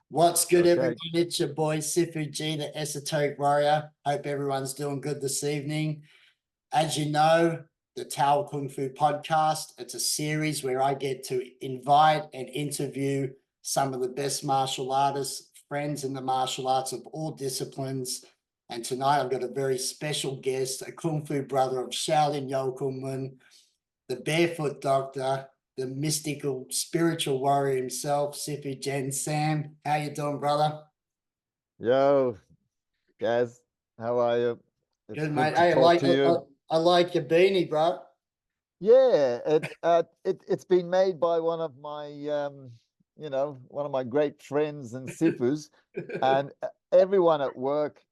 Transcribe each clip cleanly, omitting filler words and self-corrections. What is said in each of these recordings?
What's good, everyone? Okay. It's your boy Sifu G, the Esoteric Warrior. Hope everyone's doing good this evening. As you know, the Tao Kung Fu podcast, it's a series where I get to invite and interview some of the best martial artists, friends in the martial arts of all disciplines. And tonight I've got a very special guest, a Kung Fu brother of Shaolin Yokelman, the Barefoot Doctor, the mystical spiritual warrior himself, Sifu Jen Sam. How you doing, brother? Yo, Gaz, how are you? It's Good, good mate. to Hey, talk to you. I like your beanie, bro. Yeah, it's been made by one of my great friends and Sifus, and everyone at work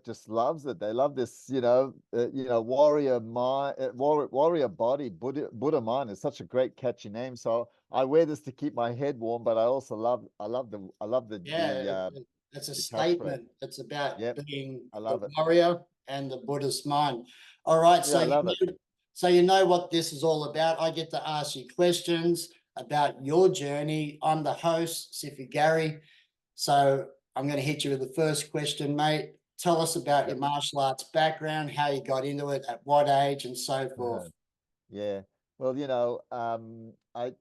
just loves it. They love this, warrior mind, warrior body, Buddha mind is such a great catchy name. So I wear this to keep my head warm, but I also love Yeah, it's a the catchphrase. statement. It's about Yep, being I the love it. warrior and the Buddhist mind. All right, Yeah, I love it. so you know what this is all about. I get to ask you questions about your journey. I'm the host, Sifu Gary. So I'm going to hit you with the first question, mate. Tell us about your Yep. martial arts background, how you got into it, at what age, and so forth. Yeah. Well, I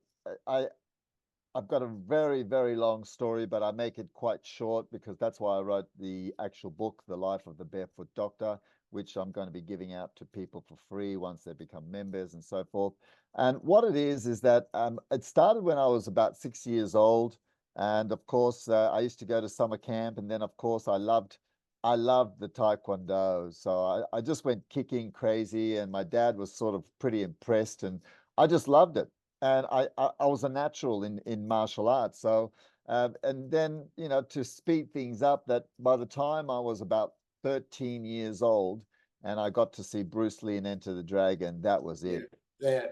I've got a very, very long story, but I make it quite short because that's why I wrote the actual book, The Life of the Barefoot Doctor, which I'm going to be giving out to people for free once they become members and so forth. And what it is that it started when I was about 6 years old. And of course, I used to go to summer camp. And then, of course, I loved the Taekwondo. So I just went kicking crazy. And my dad was sort of pretty impressed. And I just loved it, and I was a natural in martial arts. So and then to speed things up, that by the time I was about 13 years old, and I got to see Bruce Lee and Enter the Dragon, that was Yeah, it. yeah.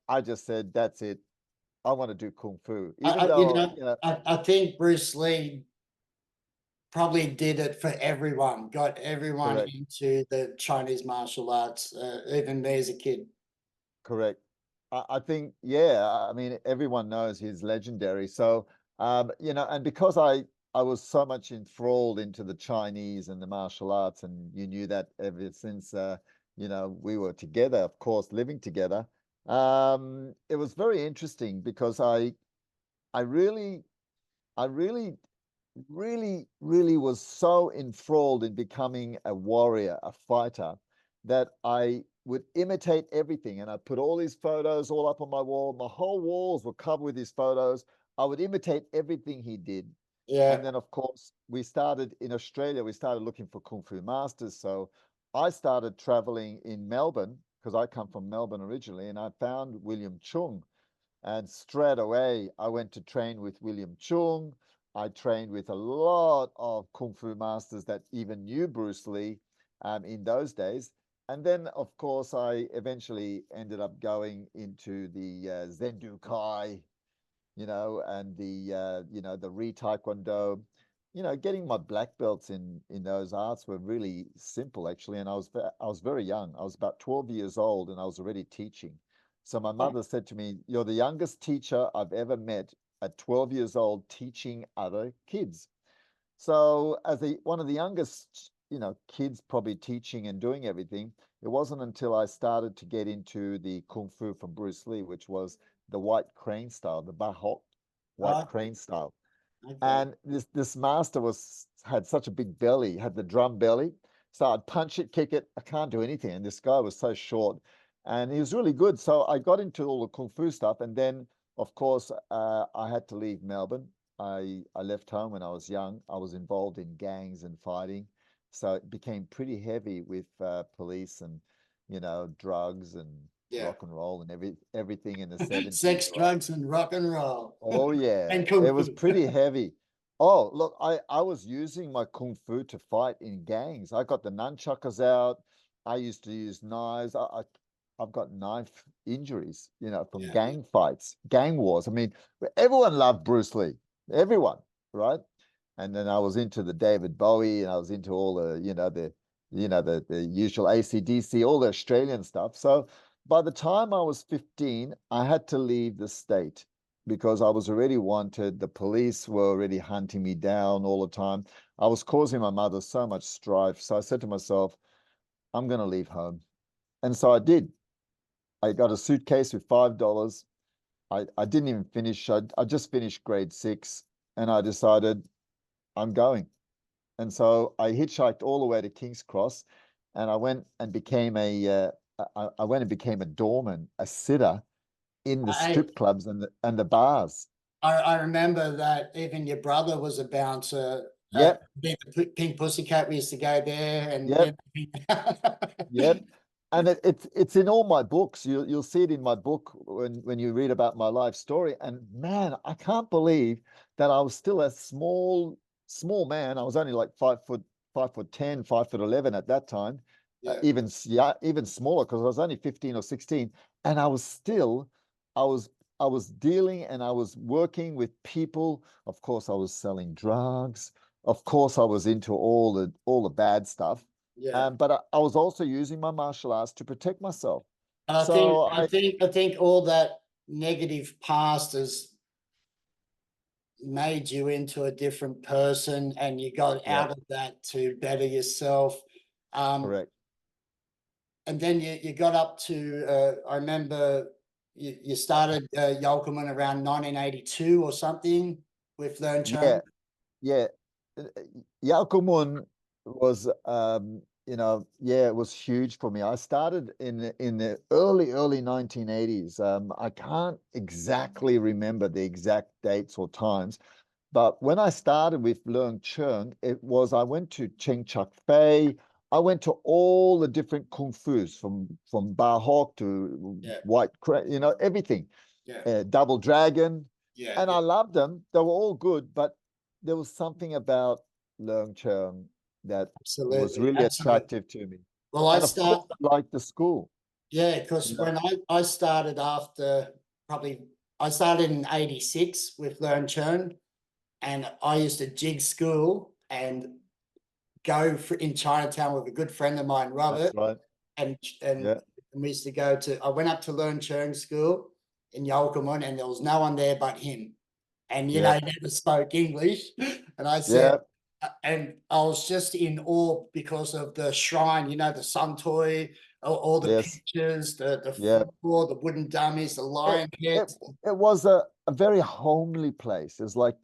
I just said that's it. I want to do kung fu, even though I think Bruce Lee probably did it for everyone, got everyone correct. into the Chinese martial arts, even me as a kid. Correct. I think, yeah, I mean, everyone knows he's legendary. So, and because I was so much enthralled into the Chinese and the martial arts, and you knew that ever since, we were together, of course, living together. It was very interesting because I really, I really, really was so enthralled in becoming a warrior, a fighter, that I would imitate everything. And I put all these photos all up on my wall. My whole walls were covered with his photos. I would imitate everything he did. And Yeah. then, of course, we started in Australia, we started looking for Kung Fu masters. So I started traveling in Melbourne because I come from Melbourne originally, and I found William Chung. And straight away, I went to train with William Chung. I trained with a lot of Kung Fu masters that even knew Bruce Lee in those days. And then, of course, I eventually ended up going into the Zendu Kai, and the Re Taekwondo. Getting my black belts in those arts were really simple, actually. And I was very young. I was about 12 years old, and I was already teaching. So my mother said to me, "You're the youngest teacher I've ever met at 12 years old, teaching other kids." So as one of the youngest, kids probably teaching and doing everything, it wasn't until I started to get into the Kung Fu from Bruce Lee, which was the white crane style, the Bahok white Okay. crane style. Okay. And this master had such a big belly, had the drum belly. So I'd punch it, kick it. I can't do anything. And this guy was so short, and he was really good. So I got into all the kung fu stuff, and then of course I had to leave Melbourne. I left home when I was young. I was involved in gangs and fighting, so it became pretty heavy with police and drugs and Yeah. rock and roll and everything in the 70s, Sex, right? drugs, and rock and roll. Oh yeah, And kung it was fu. pretty heavy. Oh, look, I was using my kung fu to fight in gangs. I got the nunchuckers out. I used to use knives. I've got knife injuries, from Yeah. gang fights, gang wars. I mean, everyone loved Bruce Lee. Everyone, right? And then I was into the David Bowie, and I was into all the usual AC/DC, all the Australian stuff. So by the time I was 15, I had to leave the state. because I was already wanted. The police were already hunting me down all the time. I was causing my mother so much strife. So I said to myself, I'm going to leave home. And so I did. I got a suitcase with $5. I didn't even finish. I just finished grade 6 and I decided I'm going. And so I hitchhiked all the way to King's Cross and I went and became I went and became a doorman, a sitter in the I, strip clubs and the bars. I remember that even your brother was a bouncer at Yep, the Pink Pussycat. We used to go there and yep, know. yep. And it's in all my books. You'll see it in my book when you read about my life story. And man, I can't believe that I was still a small man. I was only like 5 foot 5'10", 5'11" at that time. Yeah, Even smaller because I was only 15 or 16, and I was still, I was I was dealing and I was working with people. Of course, I was selling drugs. Of course, I was into all the bad stuff. yeah. But I was also using my martial arts to protect myself. And So I think all that negative past has made you into a different person, and you got yeah, out of that to better yourself. Um, correct. and then you got up to I remember you started Yolkaman around 1982 or something with Learn Yeah, Chung. yeah. Yakumun was, yeah, it was huge for me. I started in the early 1980s. I can't exactly remember the exact dates or times, but when I started with Learn Chung, I went to Cheng Chak Fei. I went to all the different kung fu's from Bar Hawk to Yeah, White Crane, everything, yeah, Double Dragon, yeah, and yeah. I loved them. They were all good, but there was something about Learn Chung that was Absolutely, really absolutely. attractive to me. Well, And of course, I liked the school. yeah, You because know, when I started after probably I started in '86 with Learn Churn, and I used to jig school and go for, in Chinatown with a good friend of mine, that's Robert, right. and and Yeah, we used to go to. I went up to Learn Churn school in Yolkamon, and there was no one there but him, and yeah, he never spoke English, and I said. yeah, And I was just in awe because of the shrine, the sun toy, all the yes, pictures, the yeah. floor, the wooden dummies, the It lion it heads. it was a very homely place. It's like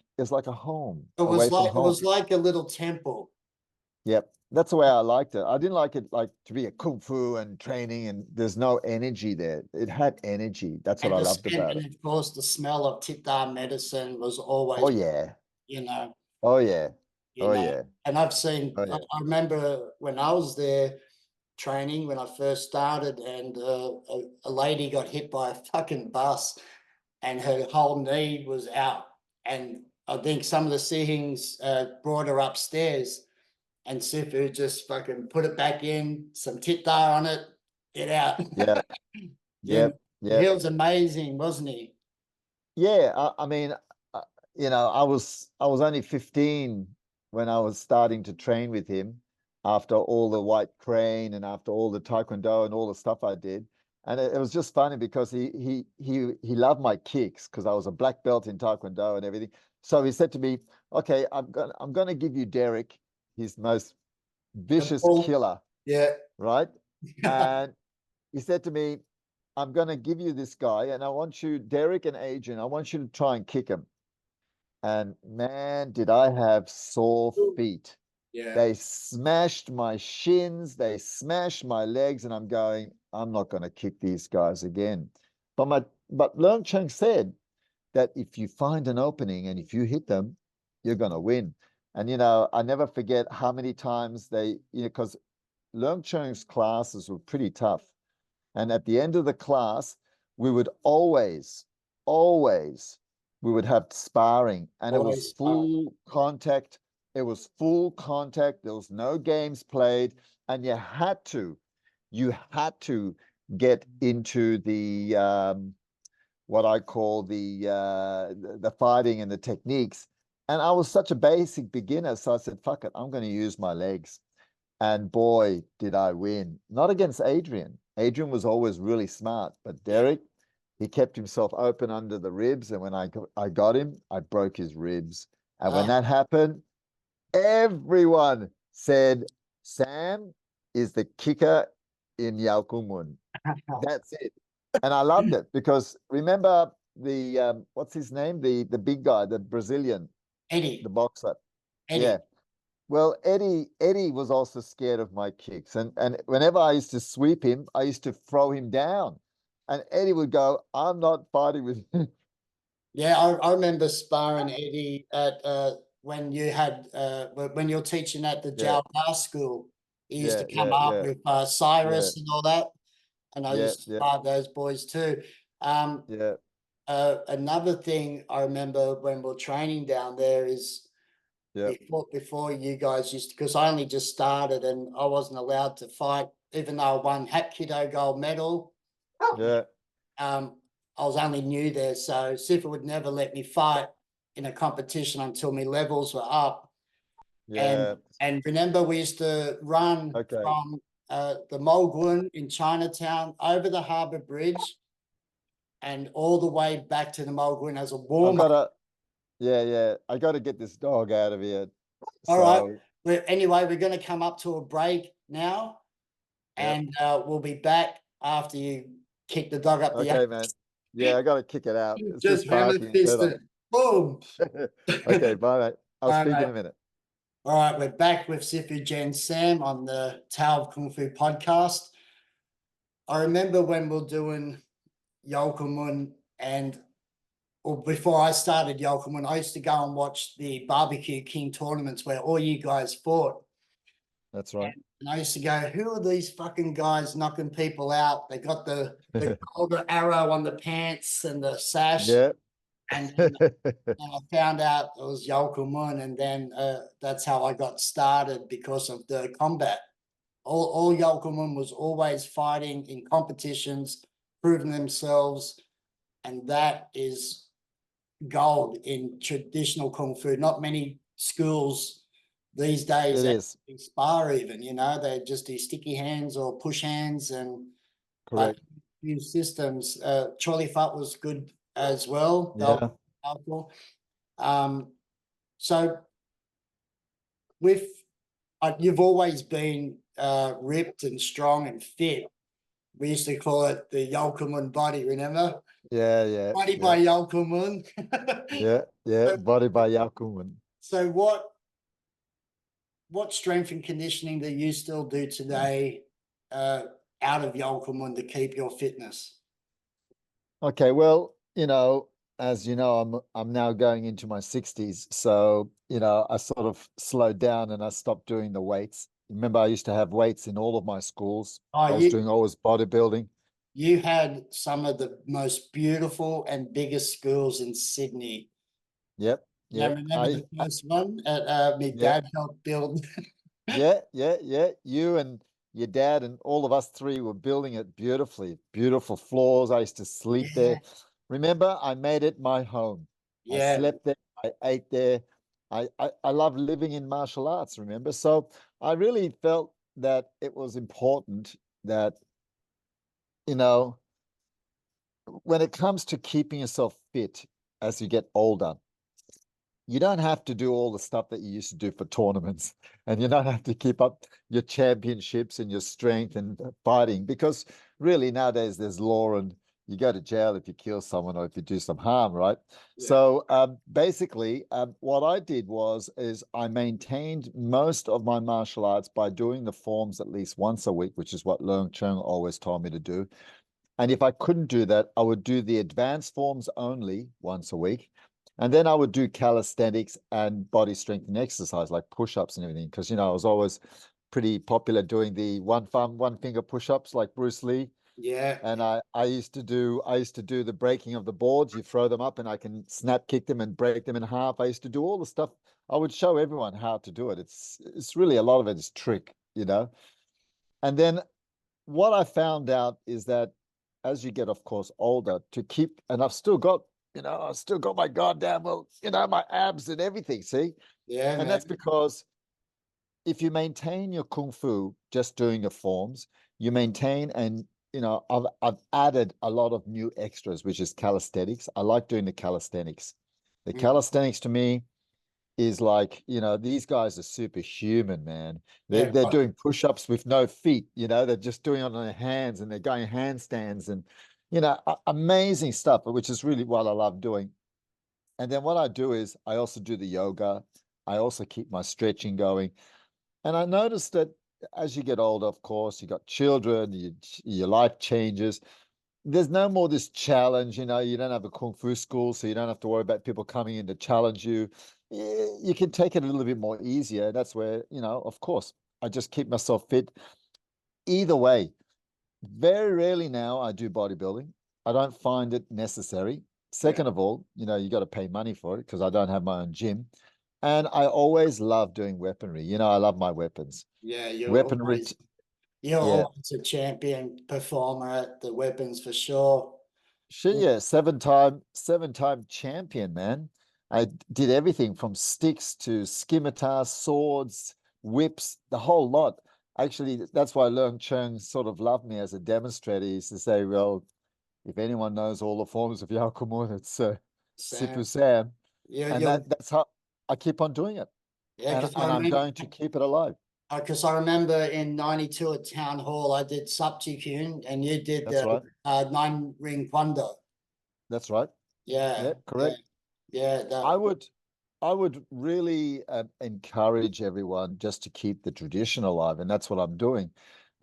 a home away from It home. was like a little temple. Yep. That's the way I liked it. I didn't like it like to be a kung fu and training and there's no energy there. It had energy. That's what And I the loved and, about it. and of course the smell of Tita medicine was Oh always, yeah. you know, Oh yeah. you Oh know. yeah. And I've seen Oh I, yeah. I remember when I was there training when I first started, and a lady got hit by a fucking bus and her whole knee was out. And I think some of the sittings brought her upstairs, and Sifu just fucking put it back in, some tit dar on it, get out. Yeah. And Yep. he Yep. was amazing, wasn't he? Yeah. I mean, uh, I was only 15 when I was starting to train with him after all the white crane and after all the taekwondo and all the stuff I did. And it was just funny because he loved my kicks because I was a black belt in taekwondo and everything. So he said to me, "Okay, I'm gonna give you Derek, his most The vicious bull, killer, yeah. right?" And he said to me, "I'm going to give you this guy, and I want you, Derek and Adrian, I want you to try and kick him." And man, did I have sore feet. Yeah. They smashed my shins, they smashed my legs, and I'm going, I'm not going to kick these guys again. But Leung Cheng said that if you find an opening and if you hit them, you're going to win. And I never forget how many times because Leung Cheng's classes were pretty tough. And at the end of the class, we would always, we would have sparring and it was Always fun. full contact. It was full contact. There was no games played. And you had to get into what I call the fighting and the techniques. And I was such a basic beginner. So I said, fuck it, I'm going to use my legs. And boy, did I win. Not against Adrian. Adrian was always really smart, but Yeah. Derek, he kept himself open under the ribs, and when I got him, I broke his ribs. And when Oh, that happened, everyone said, Sam is the kicker in Yao Kun. That's it. And I loved it because remember the what's his name? The big guy, the Brazilian, the Eddie, boxer. Yeah. Eddie. Well, Eddie was also scared of my kicks. And whenever I used to sweep him, I used to throw him down. And Eddie would go, I'm not fighting with you. Yeah, I remember sparring Eddie at when you had when you're teaching at the Yeah, Tao Bless school. He used yeah, to come yeah, up yeah, with yeah, Cyrus and all that, and I yeah, used to yeah, spar those boys too. Um, yeah, Another thing I remember when we're training down there is yeah, before you guys used to, because I only just started and I wasn't allowed to fight, even though I won Hapkido gold medal. yeah, Um, I was only new there, so Sifu would never let me fight in a competition until my levels were up. And yeah. remember, we used to run Okay. from the Mulgun in Chinatown over the Harbour Bridge and all the way back to the Mulgun as a I've warm got up. to, yeah, yeah. I got to get this dog out of here. All right. So, Anyway, we're going to come up to a break now, yep. and we'll be back after you kick the dog up the Okay, man. Yeah, I got to kick it out. It's just just hammer barking its head off. fisted. Boom. Okay, bye, mate. I'll All speak in right. a minute. All right, we're back with Sifu Jen Sam on the Tao of Kung Fu podcast. I remember when we are doing Yokomun and or before I started Yokomun, I used to go and watch the Barbecue King tournaments where all you guys fought. That's right. And I used to go, who are these fucking guys knocking people out? They got the golden arrow on the pants and the sash. Yeah. And then I found out it was Yokomun, and then that's how I got started because of the combat. All Yokomun was always fighting in competitions, proving themselves, and that is gold in traditional kung fu. Not many schools these days It that is. spar even, they just do sticky hands or push hands, and but Correct. new systems. Charlie Futt was good as well. They were Yeah. powerful. Um, so with you've always been ripped and strong and fit. We used to call it the Yolkamun body, remember? Yeah, yeah, Body yeah, by Yolkamun. yeah, yeah. so, Body by Yakuman. so what strength and conditioning do you still do today uh, out of Yolkamun to keep your fitness? Okay, well, as you know, I'm now going into my 60s. So, I sort of slowed down and I stopped doing the weights. Remember, I used to have weights in all of my schools. Oh, I was doing always bodybuilding. you had some of the most beautiful and biggest schools in Sydney. Yep, Yeah, yep. remember the first one at my Yeah, dad helped build. yeah, yeah, yeah. You and your dad and all of us three were building it beautifully. Beautiful floors. I used to sleep Yeah, there. Remember, I made it my home. I yeah, slept there. I ate there. I love living in martial arts, remember? So I really felt that it was important that, you know, when it comes to keeping yourself fit as you get older, you don't have to do all the stuff that you used to do for tournaments, and you don't have to keep up your championships and your strength and fighting, because really nowadays there's law and you go to jail if you kill someone or if you do some harm, right? yeah, So basically, what I did is I maintained most of my martial arts by doing the forms at least once a week, which is what Leung Chung always told me to do. And if I couldn't do that, I would do the advanced forms only once a week. And then I would do calisthenics and body strength and exercise like push-ups and everything. Because, I was always pretty popular doing the one thumb, one finger push-ups like Bruce Lee. yeah, And I used to do the breaking of the boards. You throw them up and I can snap kick them and break them in half. I used to do all the stuff. I would show everyone how to do it. It's really a lot of it is trick. And then what I found out is that as you get, of course, older, to keep, and I've still got my goddamn, well, my abs and everything, see? yeah, And man. that's because if you maintain your kung fu just doing your forms, you maintain and I've added a lot of new extras, which is calisthenics. I like doing the calisthenics. The Mm. calisthenics to me is like, these guys are superhuman, man. They're, Yeah, they're doing push-ups with no feet, they're just doing it on their hands and they're going handstands and, amazing stuff, which is really what I love doing. And then what I do is I also do the yoga. I also keep my stretching going. And I noticed that as you get older, of course, you got children, your life changes. There's no more this challenge, you don't have a kung fu school, so you don't have to worry about people coming in to challenge you. You can take it a little bit more easier. That's where, of course, I just keep myself fit. Either way, very rarely now I do bodybuilding. I don't find it necessary. yeah, Second of all, you got to pay money for it because I don't have my own gym. And I always love doing weaponry. I love my weapons. yeah. Weaponry, You're yeah. always a champion performer at the weapons for sure. Sure, yeah, seven-time champion, man. I did everything from sticks to scimitars, swords, whips, the whole lot. Actually, that's why Leung Cheng sort of loved me as a demonstrator. He used to say, well, if anyone knows all the forms of Yao Kumun, it's Sam, Sifu Sam. And you're that's how I keep on doing it. yeah, And, because I and I'm remember. going to keep it alive. Because I remember in '92 at Town Hall, I did Subtukun and you did That's the right. nine ring Kwando. That's right. Yeah, Yeah, yeah, correct. yeah. I That would I would really encourage everyone just to keep the tradition alive, and that's what I'm doing.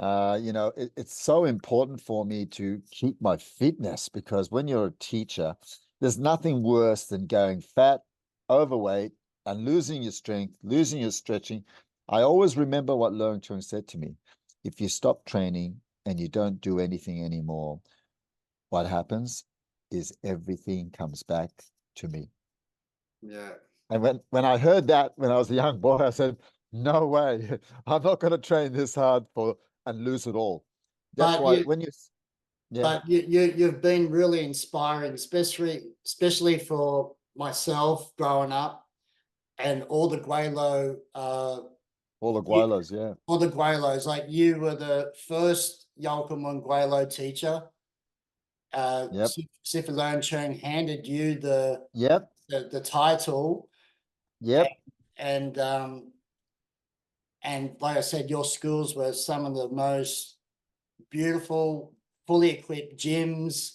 It's so important for me to keep my fitness because when you're a teacher, there's nothing worse than going fat, overweight, and losing your strength, losing your stretching. I always remember what Leung Chung said to me. If you stop training and you don't do anything anymore, what happens is everything comes back to me. yeah. And when I heard that when I was a young boy, I said, no way, I'm not going to train this hard for and lose it all. That's But why you when yeah, but you've been really inspiring, especially for myself growing up and all the Guelo all the you, guilos, yeah, all the Guelos. Like you were the first Yalkamun Guelo teacher. yep, Sifu Learn Chung handed you yep, the title yep, and and like I said, your schools were some of the most beautiful, fully equipped gyms,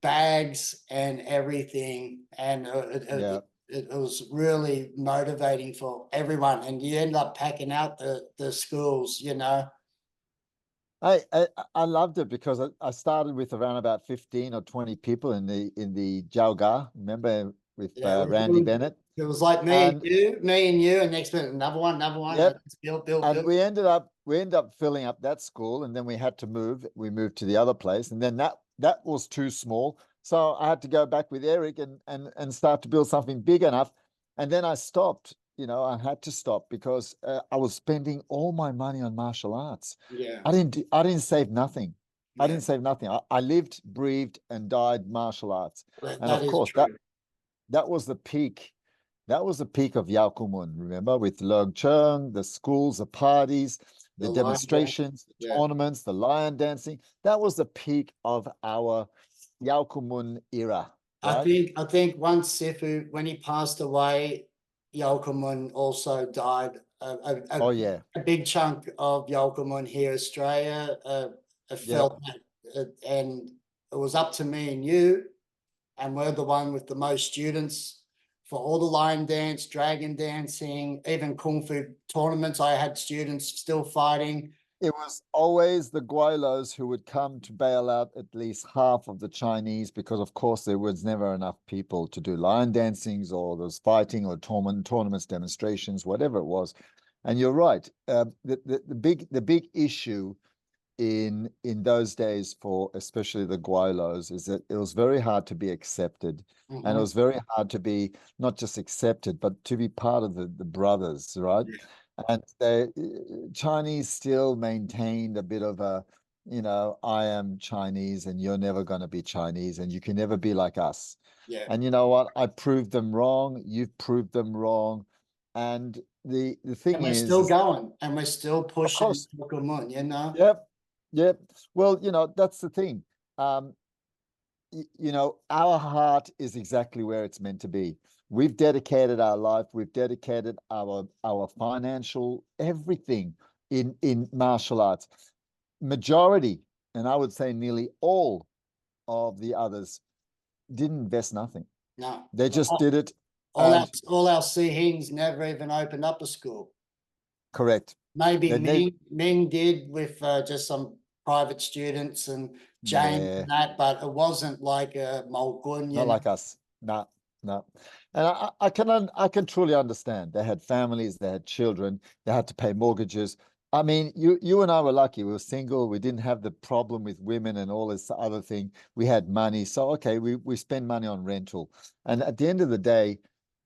bags, and everything. And yeah. it was really motivating for everyone. And you end up packing out the schools, you know. I loved it because I started with around about 15 or 20 people in the Jalga, remember with Yeah, Randy Bennett. it was like And me and you, and next minute another one, and yep, it's build, and build. we ended up filling up that school, and then we had to move. We moved to the other place, and then that was too small. So I had to go back with Eric and start to build something big enough. And then I stopped. I had to stop because I was spending all my money on martial arts. Yeah, I didn't save nothing. I yeah, didn't save nothing. I lived, breathed, and died martial arts. And that of is course, that true. that was the peak. That was the peak of Yao Kumun, remember, with Leung Cheng, the schools, the parties, the The line dance. demonstrations, the Yeah. tournaments, the lion dancing. That was the peak of our Yao Kumun era, right? I think once Sifu, when he passed away, Yalkumun also died. Oh, yeah. A big chunk of Yalkumun here, Australia, Yep. felt that, and it was up to me and you, and we're the one with the most students for all the line dance, dragon dancing, even kung fu tournaments. I had students still fighting. It was always the Guilos who would come to bail out at least half of the Chinese because, of course, there was never enough people to do lion dancings or those fighting or tournaments, demonstrations, whatever it was. And you're right. The big issue in those days for especially the Guilos is that it was very hard to be accepted. And it Mhm. was very hard to be not just accepted, but to be part of the brothers, right? Yeah, And the Chinese still maintained a bit of a, I am Chinese and you're never going to be Chinese and you can never be like us. yeah. And you know what? I proved them wrong. You've proved them wrong. And the And thing we're is, still going, and we're still of pushing course, Pokemon, you know? yep. Yeah. Well, that's the thing. Um, our heart is exactly where it's meant to be. We've dedicated our life, we've dedicated our financial everything in martial arts. Majority, and I would say nearly all of the others didn't invest nothing. No, They just did it, all our and all our Sihings never even opened up a school. correct. Maybe They Ming did with just some private students and James yeah, and that, but it wasn't like a not Mulgunyan. like us. No, no. And I can truly understand. They had families, they had children, they had to pay mortgages. I mean, you and I were lucky. We were single. We didn't have the problem with women and all this other thing. We had money. So okay, we spend money on rental. And at the end of the day,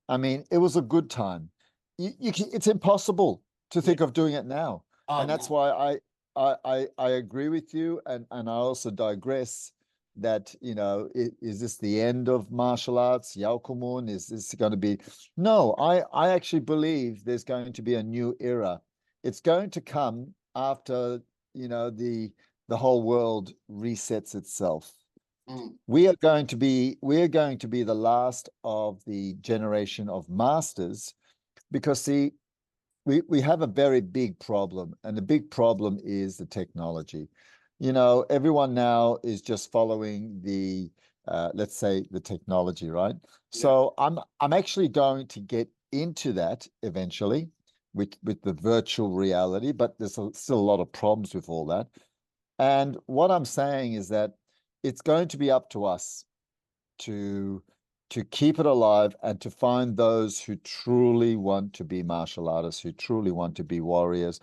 I mean, it was a good time. It's impossible to Yeah. think of doing it now. Oh And that's no. why I agree with you. And I also digress that, is this the end of martial arts? Yaukumun, is this going to be? No, I actually believe there's going to be a new era. It's going to come after, the whole world resets itself. Mm, We are going to be the last of the generation of masters, because see, we have a very big problem, and the big problem is the technology. Everyone now is just following the let's say the technology, right? yeah. So I'm actually going to get into that eventually with the virtual reality, but there's still a lot of problems with all that. And what I'm saying is that it's going to be up to us to keep it alive and to find those who truly want to be martial artists, who truly want to be warriors,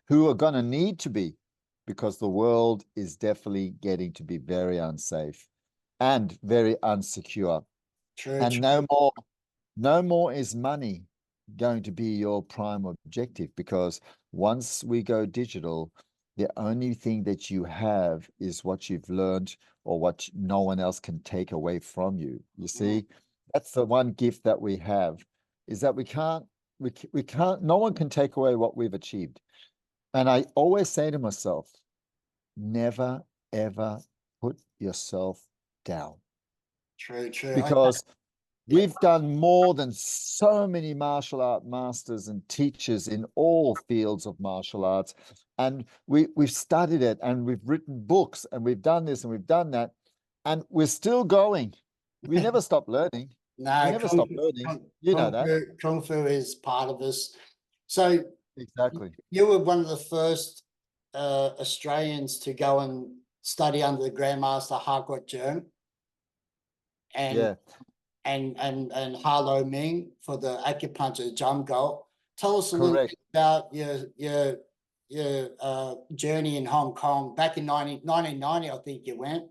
who are going to need to be, because the world is definitely getting to be very unsafe and very unsecure. True, And true. no more is money going to be your prime objective, because once we go digital, the only thing that you have is what you've learned, or what no one else can take away from you. You Mm, see, that's the one gift that we have, is that we can't, no one can take away what we've achieved. And I always say to myself, never, ever put yourself down, true, true. Okay. because Yeah. we've done more than so many martial art masters and teachers in all fields of martial arts. And we've studied it, and we've written books, and we've done this and we've done that. And we're still going. We never stop learning. We No, never stop learning. You know that. Kung Fu is part of this. So Exactly. you were one of the first Australians to go and study under the Grandmaster Harquat Jung and Yeah, Harlow Ming for the acupuncture Jum Go. Tell us a little correct. bit about your journey in Hong Kong back in 1990, I think you went.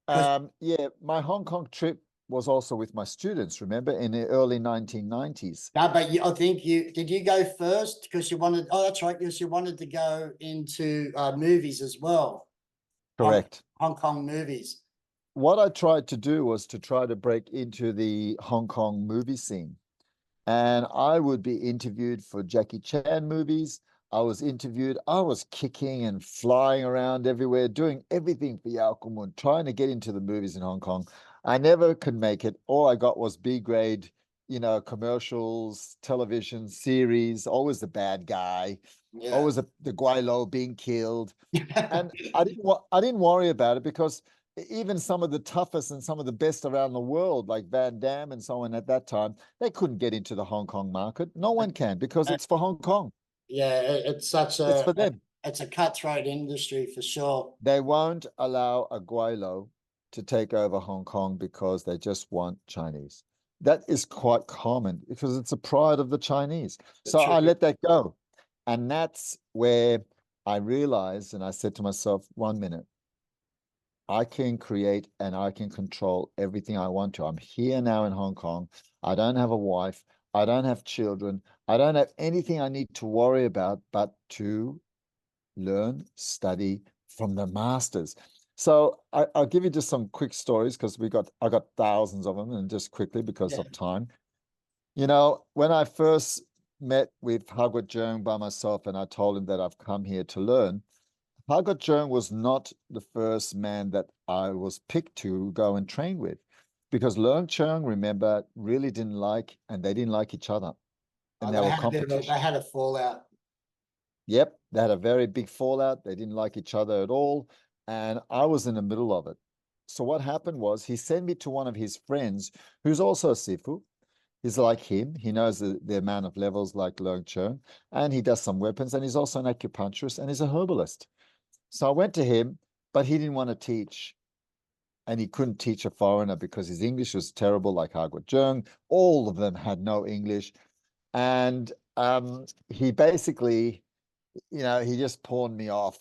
Because Yeah, my Hong Kong trip was also with my students, remember, in the early 1990s. no, but I think you go first because you wanted. Oh, that's right, because you wanted to go into movies as well. Correct. Hong Kong movies. What I tried to do was to try to break into the Hong Kong movie scene. And I would be interviewed for Jackie Chan movies. I was kicking and flying around everywhere, doing everything for Yao Kumun, trying to get into the movies in Hong Kong. I never could make it. All I got was B grade, commercials, television series, always the bad guy, Yeah. always the Guaylo being killed. And I didn't worry about it, because even some of the toughest and some of the best around the world, like Van Damme and so on at that time, they couldn't get into the Hong Kong market. No one can, because it's for Hong Kong. Yeah, it's such It's for them. it's a cutthroat industry for sure. They won't allow a Guaylo to take over Hong Kong, because they just want Chinese. That is quite common, because it's a pride of the Chinese. But So I true. let that go. And that's where I realized, and I said to myself, 1 minute, I can create and I can control everything I want to. I'm here now in Hong Kong. I don't have a wife. I don't have children. I don't have anything I need to worry about but to learn, study from the masters. So I'll give you just some quick stories, because I got thousands of them, and just quickly because Yeah. of time. When I first met with Hagwat Jung by myself, and I told him that I've come here to learn, Hargot Jung was not the first man that I was picked to go and train with, because Leung Chung, remember, really didn't like, and they didn't like each other, and they They were had a bit of a, they competition. had a fallout. Yep, they had a very big fallout. They didn't like each other at all, and I was in the middle of it. So what happened was he sent me to one of his friends who's also a Sifu. He's like him. He knows the amount of levels like Leung Chung, and he does some weapons, and he's also an acupuncturist, and he's a herbalist. So I went to him, but he didn't want to teach, and he couldn't teach a foreigner because his English was terrible, like Hargut Jung. All of them had no English, and he basically, he just pawned me off.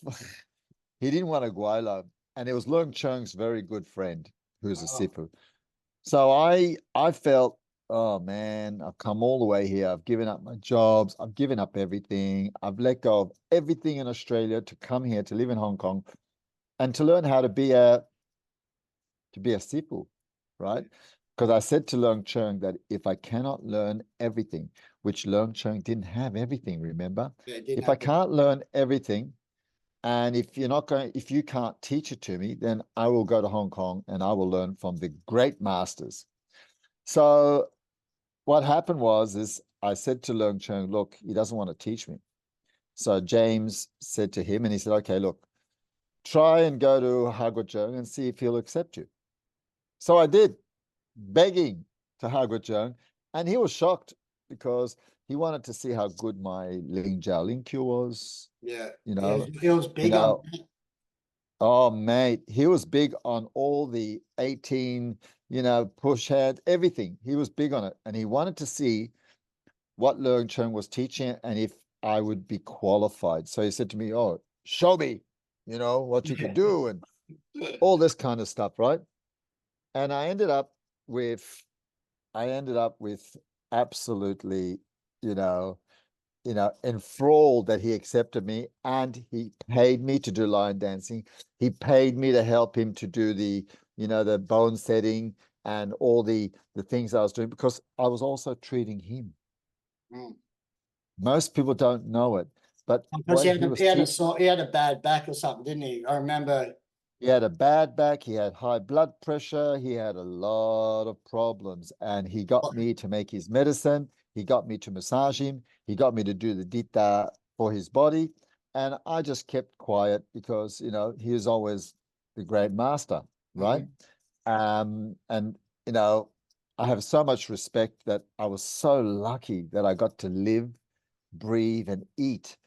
He didn't want a Guaylo, and it was Leung Chung's very good friend who's a Oh, Sifu. So I felt, oh man, I've come all the way here. I've given up my jobs. I've given up everything. I've let go of everything in Australia to come here to live in Hong Kong and to learn how to be a Sifu, right? Because I said to Leung Chung that if I cannot learn everything, which Leung Chung didn't have everything, remember? yeah, it didn't If I have the, can't learn everything, and if you can't teach it to me, then I will go to Hong Kong and I will learn from the great masters. So what happened is I said to Leung Chung, look, he doesn't want to teach me. So James said to him, and he said, okay, look, try and go to Hargut Chung and see if he'll accept you. So I did, begging to Hargut Chung, and he was shocked because he wanted to see how good my Ling Jiao Ling Q was, yeah, you yeah, know, it was you big on know, oh, mate, he was big on all the 18, push head, everything. He was big on it. And he wanted to see what Leung Chung was teaching and if I would be qualified. So he said to me, oh, show me, what you could do and that. all this kind of stuff, right? And with, I ended up with absolutely, you know, enthralled that he accepted me, and he paid me to do line dancing. He paid me to help him to do the bone setting and all the things I was doing because I was also treating him. Mm. Most people don't know it, but Because what he was teaching, he had a bad back or something, didn't he? I remember. he had a bad back, he had high blood pressure, he had a lot of problems, and he got me to make his medicine. He got me to massage him. He got me to do the dita for his body. And I just kept quiet because, he was always the great master, right? Mhm. And, you know, I have so much respect that I was so lucky that I got to live, breathe, and eat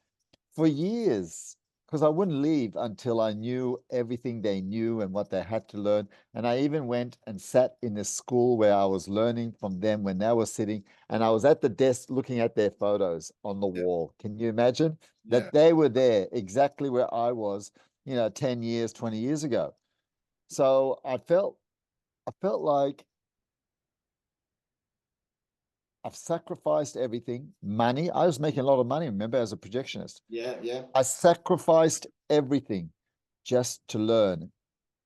for years because I wouldn't leave until I knew everything they knew and what they had to learn. And I even went and sat in the school where I was learning from them when they were sitting, and I was at the desk looking at their photos on the Yeah, wall. Can you imagine yeah, that they were there exactly where I was, 10 years, 20 years ago? So I felt like I've sacrificed everything, money. I was making a lot of money, remember, as a projectionist. yeah, yeah. I sacrificed everything just to learn,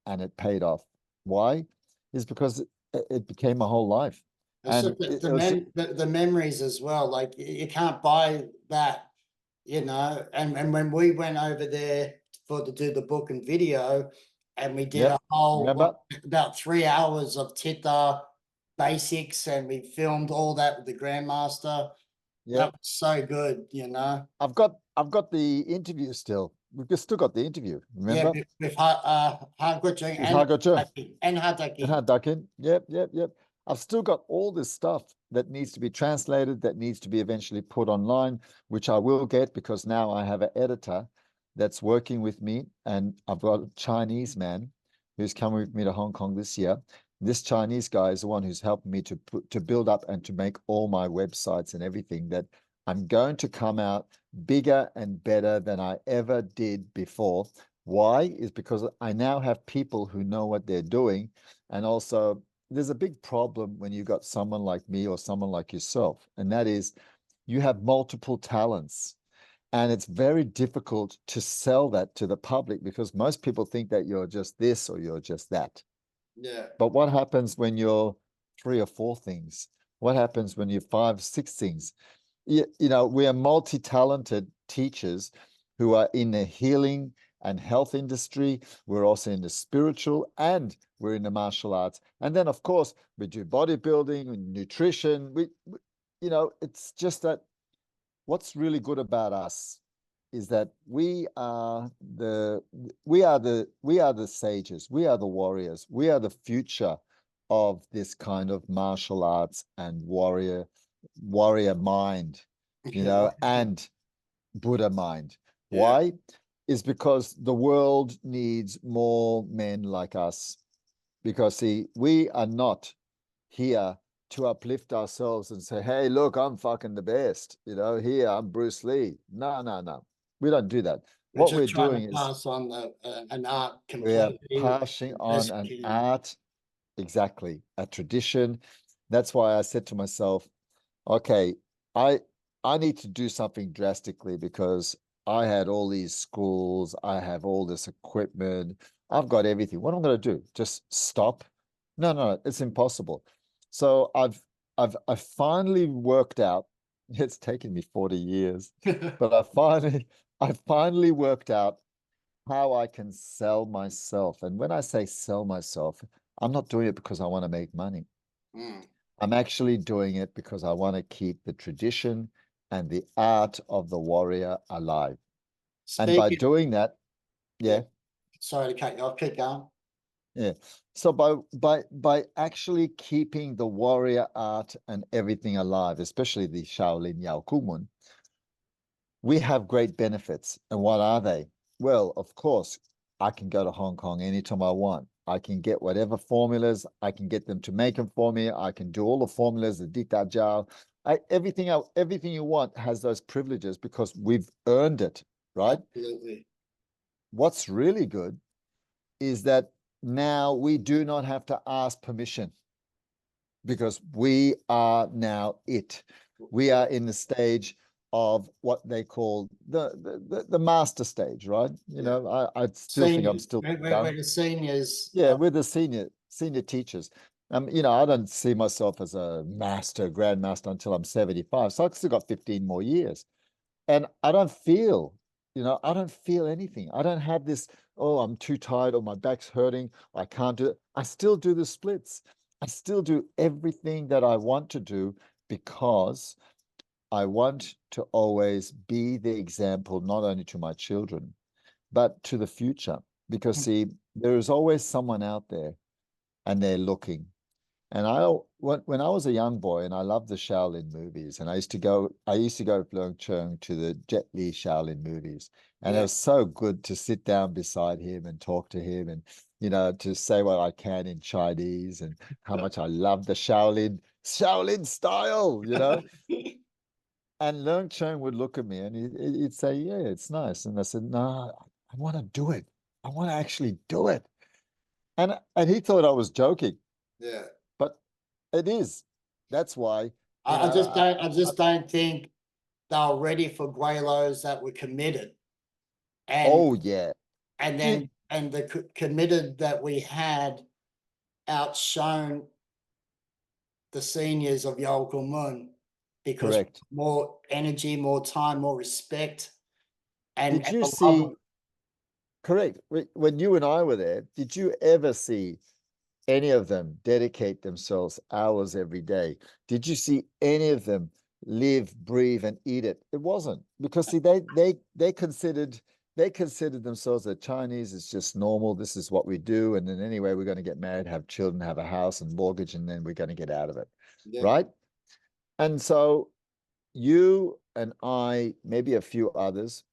and it paid off. Why? Is because it became my whole life. It's And just the, it was, the memories as well. Like you can't buy that, And when we went over there for to do the book and video, and we did a yep, whole remember? about 3 hours of Tita basics, and we filmed all that with the Grandmaster. That Yep. was so good. I've got the interview still. We've still got the interview, Yeah, remember? with Hardgood With Hago Chung. And And Hataki. how Ducking. Yep, yep, yep. I've still got all this stuff that needs to be translated, that needs to be eventually put online, which I will get because now I have an editor that's working with me. And I've got a Chinese man who's coming with me to Hong Kong this year. This Chinese guy is the one who's helping me to build up and to make all my websites and everything that I'm going to come out bigger and better than I ever did before. Why? Is because I now have people who know what they're doing. And also, there's a big problem when you got someone like me or someone like yourself, and that is you have multiple talents. And it's very difficult to sell that to the public because most people think that you're just this or you're just that. Yeah, But what happens when you're three or four things? What happens when you're five, six things? We are multi-talented teachers who are in the healing and health industry. We're also in the spiritual, and we're in the martial arts. And then, of course, we do bodybuilding and nutrition. You know, it's just that what's really good about us is that we are the sages, we are the warriors, we are the future of this kind of martial arts and warrior mind, you Yeah. know, and Buddha mind. Yeah. Why? Is because the world needs more men like us. Because see, we are not here to uplift ourselves and say, hey, look, I'm fucking the best. You know, here, I'm Bruce Lee. No, no, no. We don't do that. We're What we're just trying to doing is pass on an art we are completely passing the on best we an can. art, exactly, a tradition. That's why I said to myself, okay, I I need to do something drastically because I had all these schools, I have all this equipment, I've got everything. What am I going to do? Just stop? No, no, it's impossible. So I've finally worked out. It's taken me 40 years, but I finally worked out how I can sell myself. And when I say sell myself, I'm not doing it because I want to make money. Mm. I'm actually doing it because I want to keep the tradition and the art of the warrior alive. And by Speaking, doing that, yeah, yeah, sorry to cut you off, keep going. yeah. So by actually keeping the warrior art and everything alive, especially the Shaolin Yao Kumun, we have great benefits. And what are they? Well, of course, I can go to Hong Kong anytime I want. I can get whatever formulas, I can get them to make them for me. I can do all the formulas, the dita jiao. Everything you want has those privileges because we've earned it, right? Absolutely. What's really good is that now we do not have to ask permission because we are now it. We are in the stage of what they call the master stage, right? You Yeah. know, I still think I'm Senior, still we're young. the seniors. Yeah, we're the senior teachers. You know, I don't see myself as a master, grandmaster until I'm 75. So I've still got 15 more years. And I don't feel, I don't feel anything. I don't have this, oh, I'm too tired or my back's hurting. I can't do it. I still do the splits. I still do everything that I want to do because I want to always be the example, not only to my children, but to the future. Because see, there is always someone out there and they're looking. And when I was a young boy, and I loved the Shaolin movies, and I used to go with Leung Chung to the Jet Li Shaolin movies, and it Yeah. was so good to sit down beside him and talk to him, and to say what I can in Chinese, and how much I love the Shaolin style, And Leung Chung would look at me, and he'd say, "Yeah, it's nice," and I said, "No, I want to do it. I want to actually do it." And he thought I was joking, Yeah. but it is. That's why, I just don't think they're ready for Guelos that were committed. And oh yeah, you and the committed that we had outshone the seniors of Yolkul Moon because correct. more energy, more time, more respect, Did and you the love. see, correct, when you and I were there, did you ever see any of them dedicate themselves hours every day? Did you see any of them live, breathe, and eat it? It wasn't because see, they considered themselves that Chinese is just normal. This is what we do, and then anyway, we're going to get married, have children, have a house and mortgage, and then we're going to get out of it, Yeah. right? And so you and I, maybe a few others,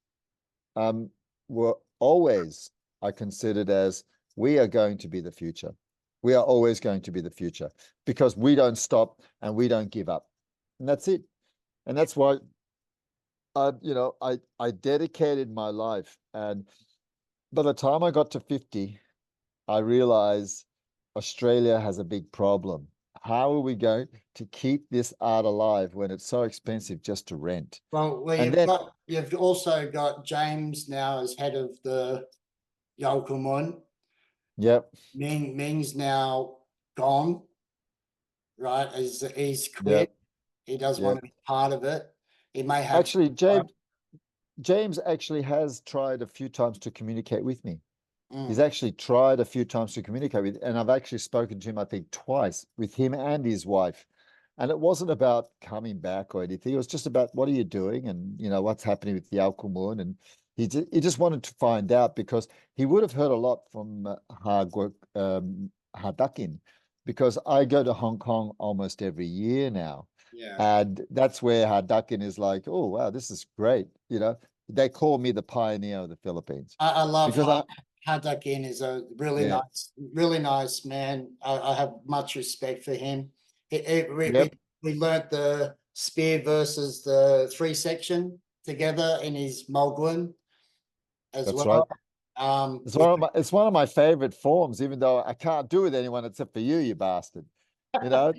um, were always, I considered as we are going to be the future. We are always going to be the future because we don't stop and we don't give up. And that's it. And that's why I dedicated my life. And by the time I got to 50, I realized Australia has a big problem. How are we going to keep this art alive when it's so expensive just to rent? Well, And then, you've also got James now as head of the Yolkul Moon. yep, Ming's now gone, right? He's quit. yep, He does want yep. to be part of it. He may have. Actually, James, James actually has tried a few times to communicate with me. He's Mm. actually tried a few times to communicate with, and I've actually spoken to him, I think, twice with him and his wife. And it wasn't about coming back or anything. It was just about what are you doing and what's happening with the Alkumun. And he just wanted to find out because he would have heard a lot from Hardakin, because I go to Hong Kong almost every year now. Yeah. And that's where Hardakin is like, oh wow, this is great. They call me the pioneer of the Philippines I love because Hadakin is a yeah, really nice man. I have much respect for him. yep, We learnt the spear versus the three section together in his Mulgwin as that's right. well. Um, It's we, one of my favorite forms, even though I can't do it with anyone except for you, you bastard. You know,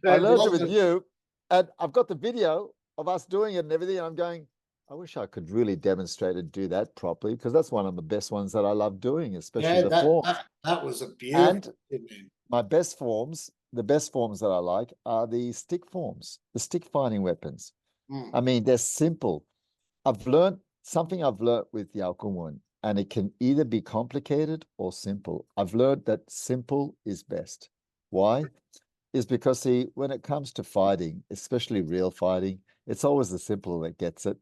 I learned it with you, and I've got the video of us doing it and everything. And I'm going, I wish I could really demonstrate and do that properly, because that's one of the best ones that I love doing, especially yeah, the forms. that was a beautiful And man. my best forms, the best forms that I like are the stick forms, the stick fighting weapons. Mm, I mean, they're simple. I've learned with the Alkumun, and it can either be complicated or simple. I've learned that simple is best. Why? Is because, see, when it comes to fighting, especially real fighting, it's always the simple that gets it,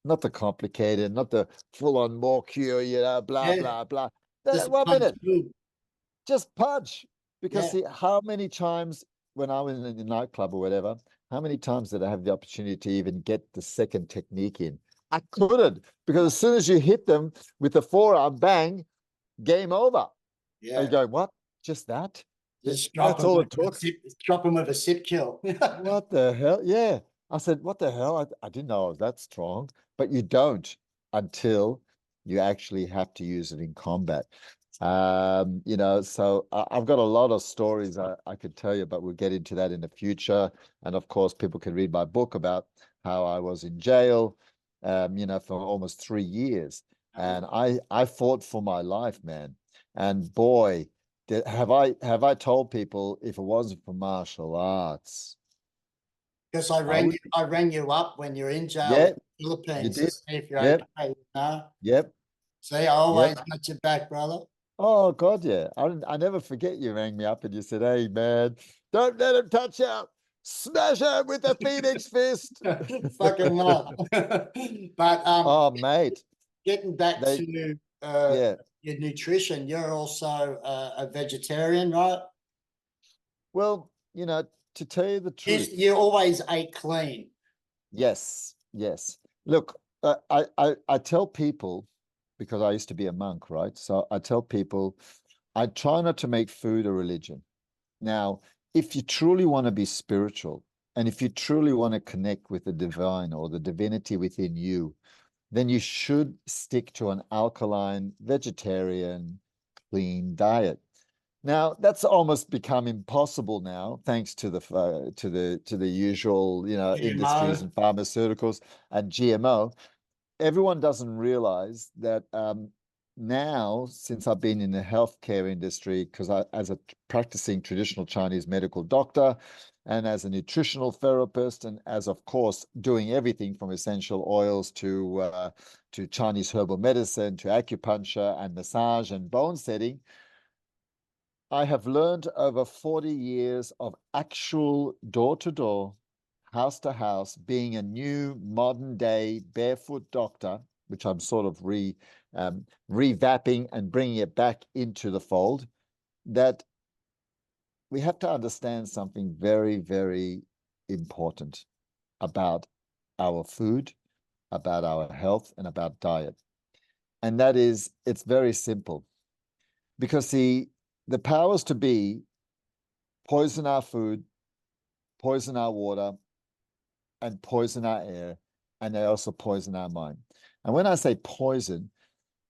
not the complicated, not the full-on more cure, blah, yeah, blah, blah. just One punch minute, good. just punch. Because, Yeah, see, how many times when I was in the nightclub or whatever, how many times did I have the opportunity to even get the second technique in? I couldn't, because as soon as you hit them with the forearm, bang, game over. Are you yeah. going, what? Just that? Just That's all it took? drop him with a sip kill. What the hell? Yeah. I said, what the hell? I didn't know I was that strong. But you don't until you actually have to use it in combat. So I've got a lot of stories I could tell you, but we'll get into that in the future. And of course, people can read my book about how I was in jail, for almost 3 years. And I fought for my life, man. And boy, have I told people if it wasn't for martial arts, Because I would. I rang you up when you're in jail in Yeah, the you Philippines to did. see if you're Yep, okay. No, yep, see, I always yep. got your back, brother. Oh God, yeah. I never forget you rang me up and you said, "Hey man, don't let him touch you. Smash him with a phoenix fist." Fucking love. But Oh mate, getting back they to yeah. your nutrition, you're also a vegetarian, right? Well, to tell you the truth, You always ate clean. yes, yes. Look, I tell people, because I used to be a monk, right? So I tell people I try not to make food a religion. Now, if you truly want to be spiritual, and if you truly want to connect with the divine or the divinity within you, then you should stick to an alkaline, vegetarian, clean diet. Now, that's almost become impossible now, thanks to the usual, industries GMO. and pharmaceuticals and GMO. Everyone doesn't realize that now, since I've been in the healthcare industry, because as a practicing traditional Chinese medical doctor, and as a nutritional therapist, and as, of course, doing everything from essential oils to Chinese herbal medicine to acupuncture and massage and bone setting, I have learned over 40 years of actual door to door, house to house, being a new modern day barefoot doctor, which I'm sort of revamping and bringing it back into the fold, that we have to understand something very, very important about our food, about our health, and about diet. And that is, it's very simple, because the powers to be poison our food, poison our water, and poison our air, and they also poison our mind. And when I say poison,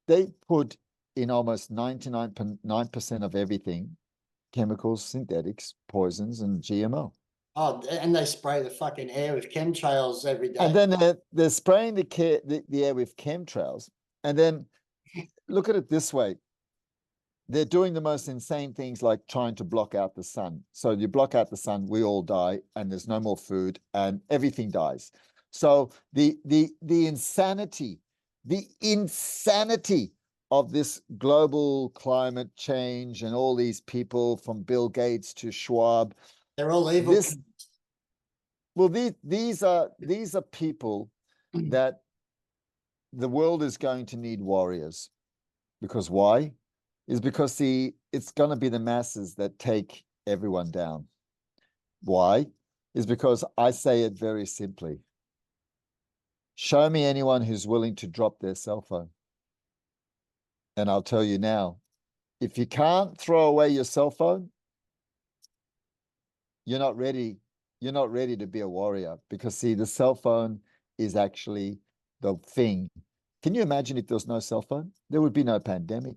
they put in almost 99% of everything chemicals, synthetics, poisons, and GMO. Oh, and they spray the fucking air with chemtrails every And day. then they're spraying the air with chemtrails. And then look at it this way. They're doing the most insane things like trying to block out the sun. So you block out the sun, we all die, and there's no more food, and everything dies. So the insanity the insanity of this global climate change and all these people from Bill Gates to Schwab. They're all evil. This, well, these are people that the world is going to need warriors. Because why? Is because it's going to be the masses that take everyone down. Why? Is because I say it very simply. Show me anyone who's willing to drop their cell phone. And I'll tell you now, if you can't throw away your cell phone, you're not ready. You're not ready to be a warrior, because see, the cell phone is actually the thing. Can you imagine if there was no cell phone? There would be no pandemic.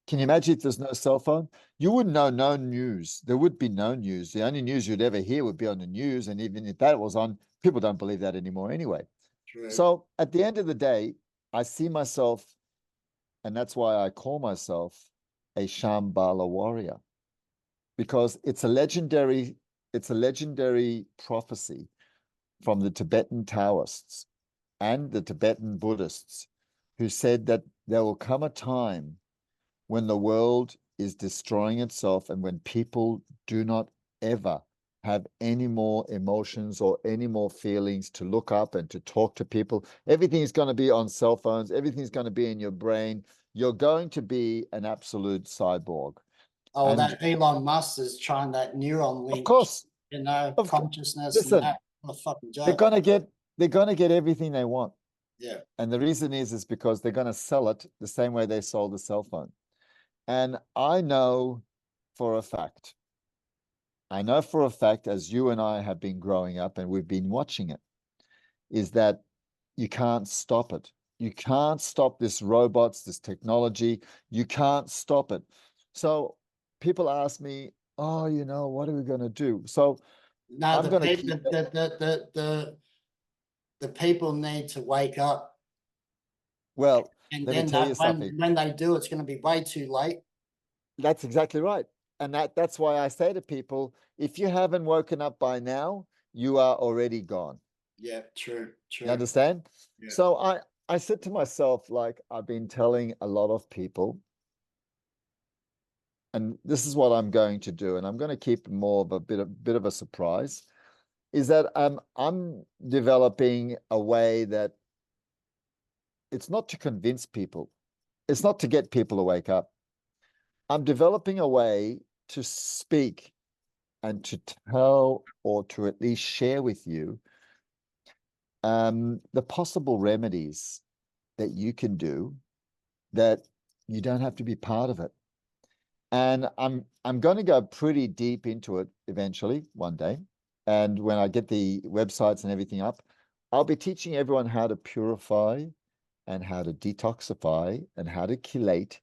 Can you imagine if there's no cell phone? You wouldn't know no news. There would be no news. The only news you'd ever hear would be on the news. And even if that was on, people don't believe that anymore anyway. True. So at the end of the day, I see myself, and that's why I call myself a Shambhala warrior, because it's a legendary prophecy from the Tibetan Taoists and the Tibetan Buddhists, who said that there will come a time when the world is destroying itself and when people do not ever have any more emotions or any more feelings to look up and to talk to people. Everything is going to be on cell phones. Everything's going to be in your brain. You're going to be an absolute cyborg. Oh, And that Elon Musk is trying that neuron link. of course, Consciousness. listen, and that. What a fucking joke. they're gonna get everything they want. Yeah. And the reason is because they're going to sell it the same way they sold the cell phone. And I know for a fact, as you and I have been growing up and we've been watching it, is that you can't stop it. You can't stop this robots, this technology. You can't stop it. So people ask me, oh, what are we going to do? So No, I'm the going to people, keep it. the people need to wake up. Well, And let me then tell you something. when they do, it's going to be way too late. That's exactly right. And that's why I say to people, if you haven't woken up by now, you are already gone. Yeah, true. You understand? Yeah. So I said to myself, like I've been telling a lot of people, and this is what I'm going to do, and I'm going to keep more of a bit of a surprise, is that I'm developing a way that it's not to convince people, it's not to get people to wake up. I'm developing a way to speak and to tell, or to at least share with you, the possible remedies that you can do that you don't have to be part of it. And I'm going to go pretty deep into it eventually one day. And when I get the websites and everything up, I'll be teaching everyone how to purify and how to detoxify and how to chelate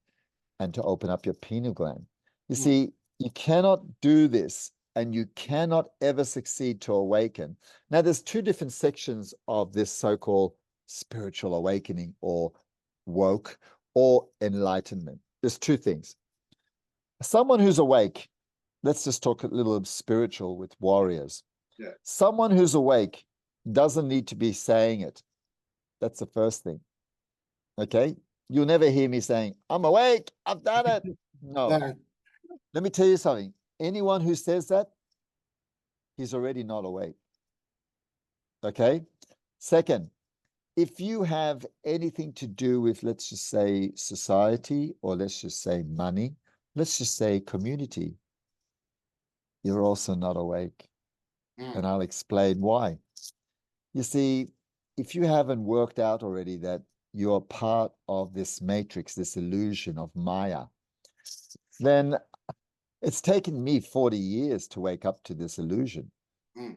and to open up your pineal gland. You see, you cannot do this and you cannot ever succeed to awaken. Now, there's two different sections of this so-called spiritual awakening or woke or enlightenment. There's two things. Someone who's awake, let's just talk a little spiritual with warriors. Yeah. Someone who's awake doesn't need to be saying it. That's the first thing. Okay? You'll never hear me saying, I'm awake, I've done it. No. Let me tell you something. Anyone who says that, he's already not awake. Okay? Second, if you have anything to do with, let's just say, society, or let's just say money, let's just say community, you're also not awake. And I'll explain why. You see, if you haven't worked out already that you're part of this matrix, this illusion of Maya, then it's taken me 40 years to wake up to this illusion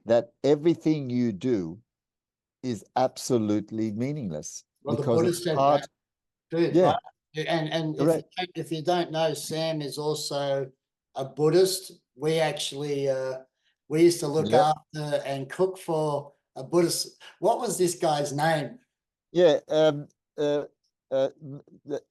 that everything you do is absolutely meaningless. Well, the because Buddha it's said part, that too, yeah, right? And correct. if you don't know, Sam is also a Buddhist. We actually we used to look Yep. after and cook for a Buddhist. What was this guy's name? Yeah,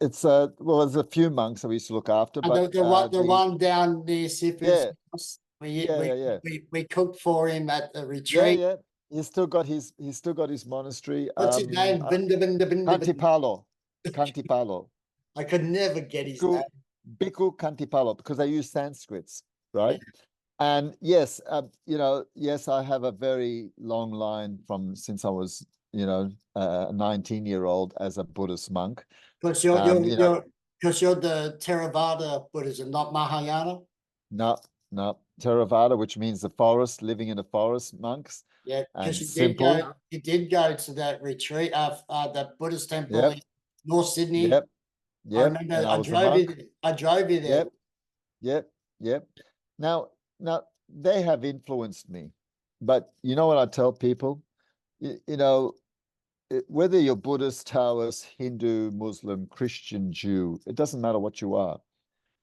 it's well, there's a few monks that we used to look after, but The one down near Sifu's yeah, house. yeah. We cooked for him at the Yeah, retreat. yeah. He's still got his monastery. What's his name? Binda. Antipalo. Kantipalo. I could never get his name. Bhikkhu, Bhikkhu Kantipalo, because they use Sanskrits, Yeah. right? And yes, yes, I have a very long line from since I was, a 19-year-old as a Buddhist monk. Because Um, you know, you're the Theravada Buddhism, not Mahayana. no, no, Theravada, which means the forest, living in the forest, monks, Yeah, because and simple. you did go to that retreat, that Buddhist temple in Yep, North Sydney. yep, I yep. remember And I was a monk. I drove you there. Yep, yep, yep. Now, they have influenced me, but you know what I tell people? You know, whether you're Buddhist, Taoist, Hindu, Muslim, Christian, Jew, it doesn't matter what you are.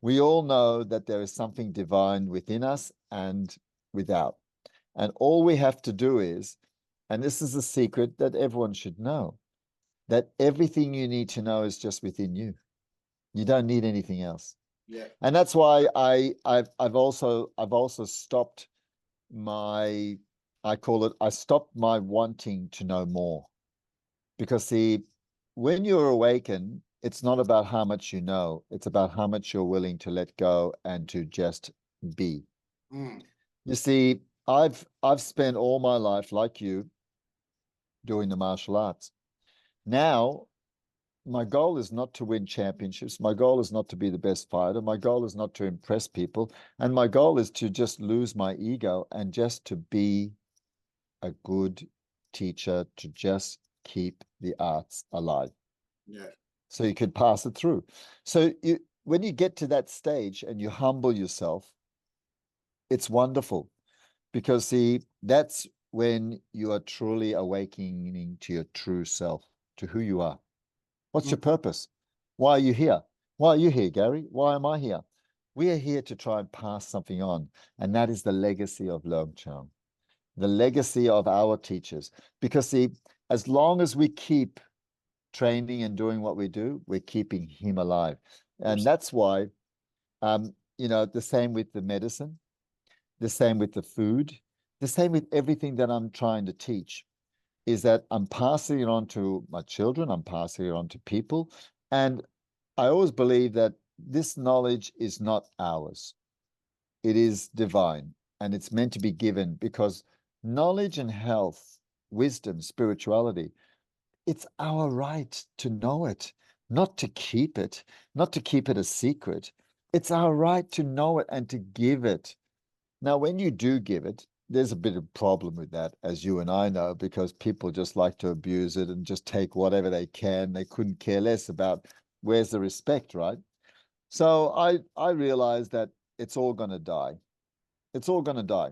We all know that there is something divine within us and without. And all we have to do is, and this is a secret that everyone should know, that everything you need to know is just within you. You don't need anything else. Yeah. And that's why I've also stopped my, I stopped my wanting to know more. Because see, when you're awakened, it's not about how much you know, it's about how much you're willing to let go and to just be. Mm. You see, I've spent all my life, like you, doing the martial arts. Now, my goal is not to win championships. My goal is not to be the best fighter. My goal is not to impress people. And my goal is to just lose my ego and just to be a good teacher, to just keep the arts alive. Yeah. So you could pass it through. So when you get to that stage and you humble yourself, it's wonderful because see, that's when you are truly awakening to your true self, to who you are. What's your Mm. purpose? Why are you here? Why are you here, Gary? Why am I here? We are here to try and pass something on, and that is the legacy of Leung Chang, the legacy of our teachers. Because see, as long as we keep training and doing what we do, we're keeping him alive. And that's why, the same with the medicine, the same with the food, the same with everything that I'm trying to teach is that I'm passing it on to my children, I'm passing it on to people. And I always believe that this knowledge is not ours, it is divine and it's meant to be given because knowledge and health, wisdom, spirituality, it's our right to know it, not to keep it, not to keep it a secret. It's our right to know it and to give it. Now, when you do give it, there's a bit of problem with that, as you and I know, because people just like to abuse it and just take whatever they can. They couldn't care less about where's the respect, right? So I realized that it's all going to die. It's all going to die.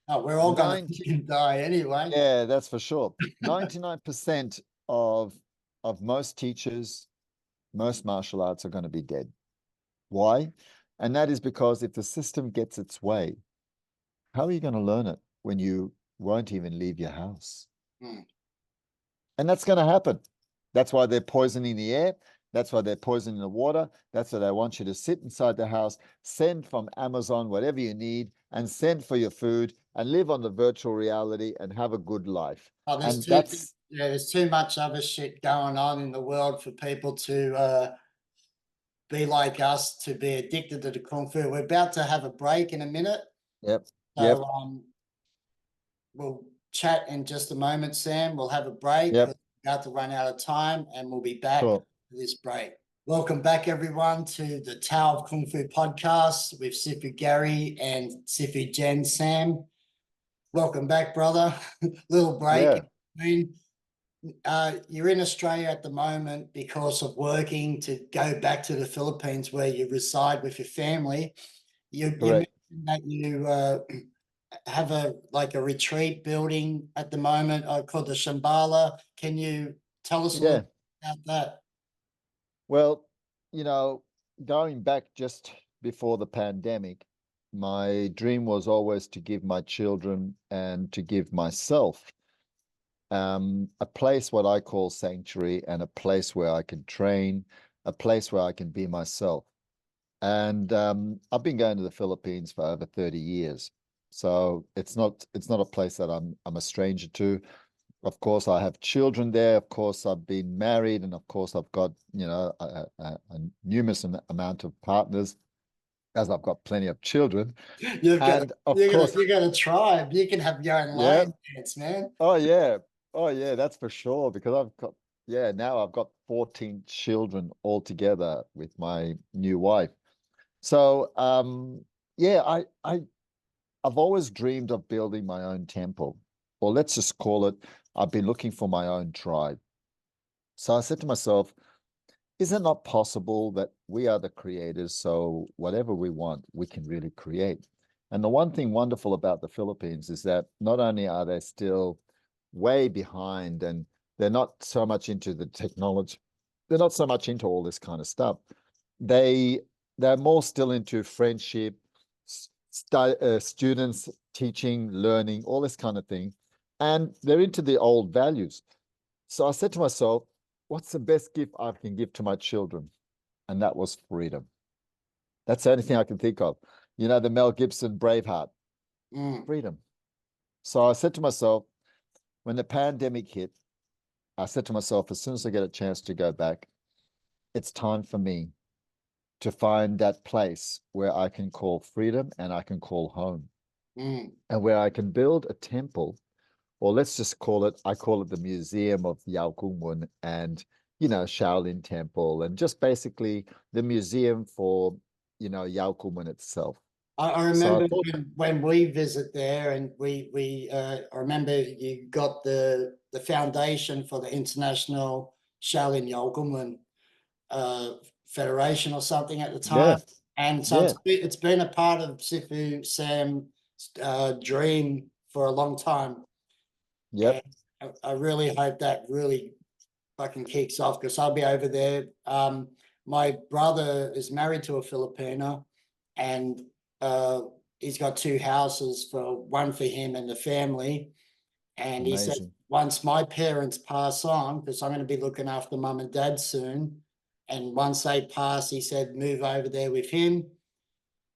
Oh, we're all going 90, to die anyway. yeah, that's for sure. 99% of most teachers, most martial arts are going to be dead. Why? And that is because if the system gets its way, how are you going to learn it when you won't even leave your house? Mm. And that's going to happen. That's why they're poisoning the air. That's why they're poisoning the water. That's why they want you to sit inside the house, send from Amazon whatever you need, and send for your food and live on the virtual reality and have a good life. Oh, And that's, there's too much other shit going on in the world for people to be like us, to be addicted to the kung fu. We're about to have a break in a minute, yep, so yep, we'll chat in just a moment, Sam. We'll have a break. We're yep, about to run out of time, and we'll be back sure. for this break. Welcome back, everyone, to the Tao of Kung Fu podcast with Sifu Gary and Sifu Jen Sam. Welcome back, brother. Little break Yeah, in between. You're in Australia at the moment because of working to go back to the Philippines where you reside with your family. You correct. mentioned that you have a retreat building at the moment called the Shambhala. Can you tell us a Yeah. little about that? Well, you know, going back just before the pandemic, my dream was always to give my children and to give myself a place what I call sanctuary and a place where I can train, a place where I can be myself. And I've been going to the Philippines for over 30 years. So it's not a place that I'm a stranger to. Of course, I have children there. Of course, I've been married, and of course, I've got a numerous amount of partners, as I've got plenty of children. You've got And of course, you got a tribe. You can have your own yeah, lion dance, man. oh yeah, oh yeah, that's for sure. Because I've got now I've got 14 children altogether with my new wife. So yeah, I've always dreamed of building my own temple, or let's just call it, I've been looking for my own tribe. So I said to myself, is it not possible that we are the creators? So whatever we want, we can really create. And the one thing wonderful about the Philippines is that not only are they still way behind and they're not so much into the technology, they're not so much into all this kind of stuff. They they're more still into friendship, students teaching, learning, all this kind of thing, and they're into the old values. So I said to myself, what's the best gift I can give to my children? And that was freedom. That's the only thing I can think of. You know, the Mel Gibson Braveheart, Mm, freedom. So I said to myself, when the pandemic hit, I said to myself, as soon as I get a chance to go back, it's time for me to find that place where I can call freedom and I can call home, mm, and where I can build a temple, or let's just call it, I call it the Museum of Yao Kungmun and, Shaolin Temple, and just basically the museum for, Yao Kungmun itself. I So I remember thought, when we visit there, and I remember you got the foundation for the International Shaolin Yolgumwen Federation or something at the yeah, time, and so yeah, it's been a part of Sifu Sam's dream for a long time, and yep, I really hope that really fucking kicks off because I'll be over there. My brother is married to a Filipino, and uh, he's got two houses, for one for him and the family. And he said, amazing. once my parents pass on, because I'm going to be looking after mum and dad soon, and once they pass, he said, move over there with him.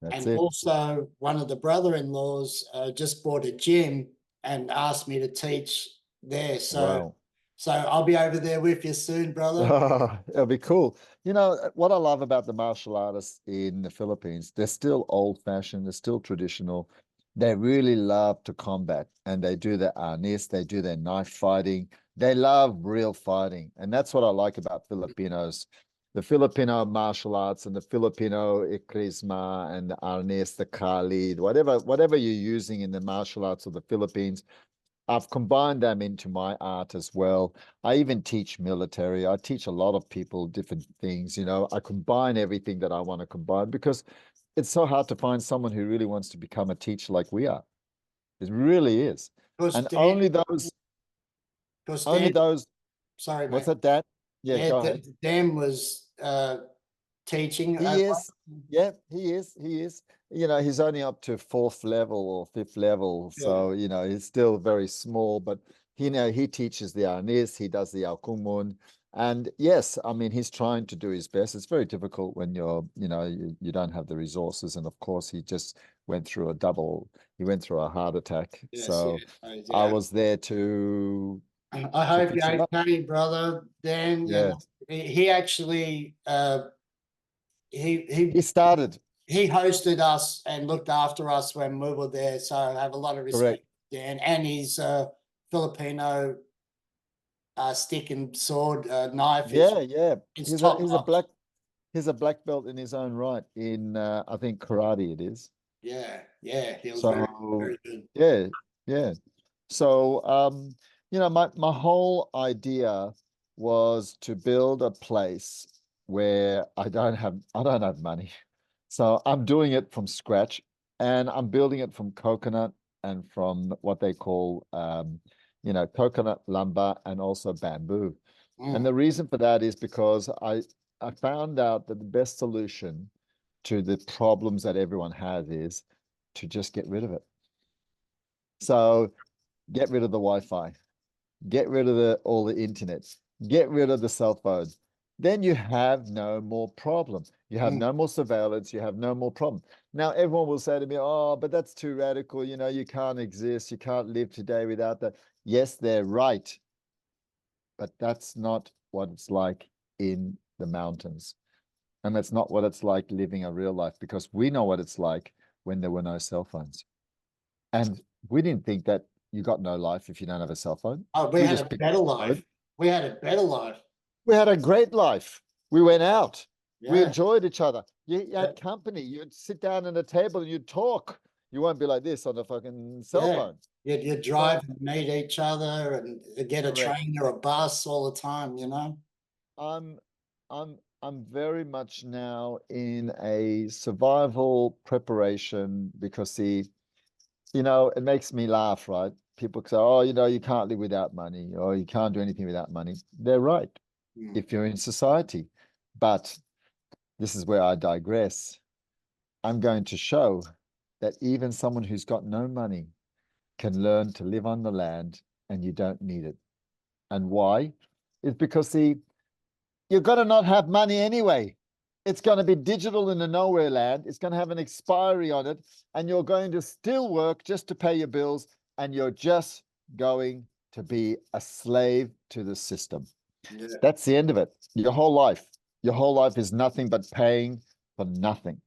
That's And it. also, one of the brother-in-laws just bought a gym and asked me to teach there. Wow. So I'll be over there with you soon, brother. Oh, it'll be cool. What I love about the martial artists in the Philippines, they're still old-fashioned, they're still traditional. They really love to combat, and they do their arnis, they do their knife fighting. They love real fighting. And that's what I like about Filipinos. The Filipino martial arts and the Filipino ikrisma and the arnis, the kali, whatever you're using in the martial arts of the Philippines, I've combined them into my art as well. I even teach military. I teach a lot of people different things. I combine everything that I want to combine because it's so hard to find someone who really wants to become a teacher like we are. It really is. Because And Dan, because only Dan, those, sorry, what's mate. that, Dad? Yeah, Yeah, go ahead. Dan was teaching. He is. Yeah, he is. He is. He's only up to fourth level or fifth level. Yeah. So, he's still very small, but he teaches the Arnis, he does the Alkumun. And yes, I mean, he's trying to do his best. It's very difficult when you don't have the resources. And of course, he went through a heart attack. Yes, So yeah, I yeah. was there to I hope fix him you're up. okay, brother. Dan, Yeah. he actually he he He started, he hosted us and looked after us when we were there. So I have a lot of respect, correct. for Dan, and his Filipino stick and sword knife is Yeah, yeah. it's He's a top he's a notch. black he's a black belt in his own right in I think karate it is. Yeah, yeah, he was So very good. yeah, yeah. So my whole idea was to build a place where I don't have money. So I'm doing it from scratch, and I'm building it from coconut and from what they call coconut lumber and also bamboo. And Mm, the reason for that is because I found out that the best solution to the problems that everyone has is to just get rid of it. So get rid of the Wi-Fi, get rid of all the internet, get rid of the cell phones. Then you have no more problem. You have mm, no more surveillance. You have no more problem. Now, everyone will say to me, oh, but that's too radical. You know, you can't exist. You can't live today without that. Yes, they're right. But that's not what it's like in the mountains. And that's not what it's like living a real life, because we know what it's like when there were no cell phones. And we didn't think that you got no life if you don't have a cell phone. Oh, we We had just a picked better up the life. phone. We had a better life. We had a great life. We went out. We Yeah. enjoyed each other. You Yeah. had company. You'd sit down at a table and you'd talk. You won't be like this on a fucking cell Yeah. phone. You'd So drive and meet each other and get a correct. train or a bus all the time, you know? I'm I'm very much now in a survival preparation because see, you know, it makes me laugh, right? People say, oh, you know, you can't live without money or you can't do anything without money. They're right Mm. if you're in society. But this is where I digress. I'm going to show that even someone who's got no money can learn to live on the land and you don't need it. And why? It's because see, you're going to not have money anyway. It's going to be digital in the nowhere land. It's going to have an expiry on it, and you're going to still work just to pay your bills, and you're just going to be a slave to the system. Yeah. That's the end of it. Your whole life. Your whole life is nothing but paying for nothing.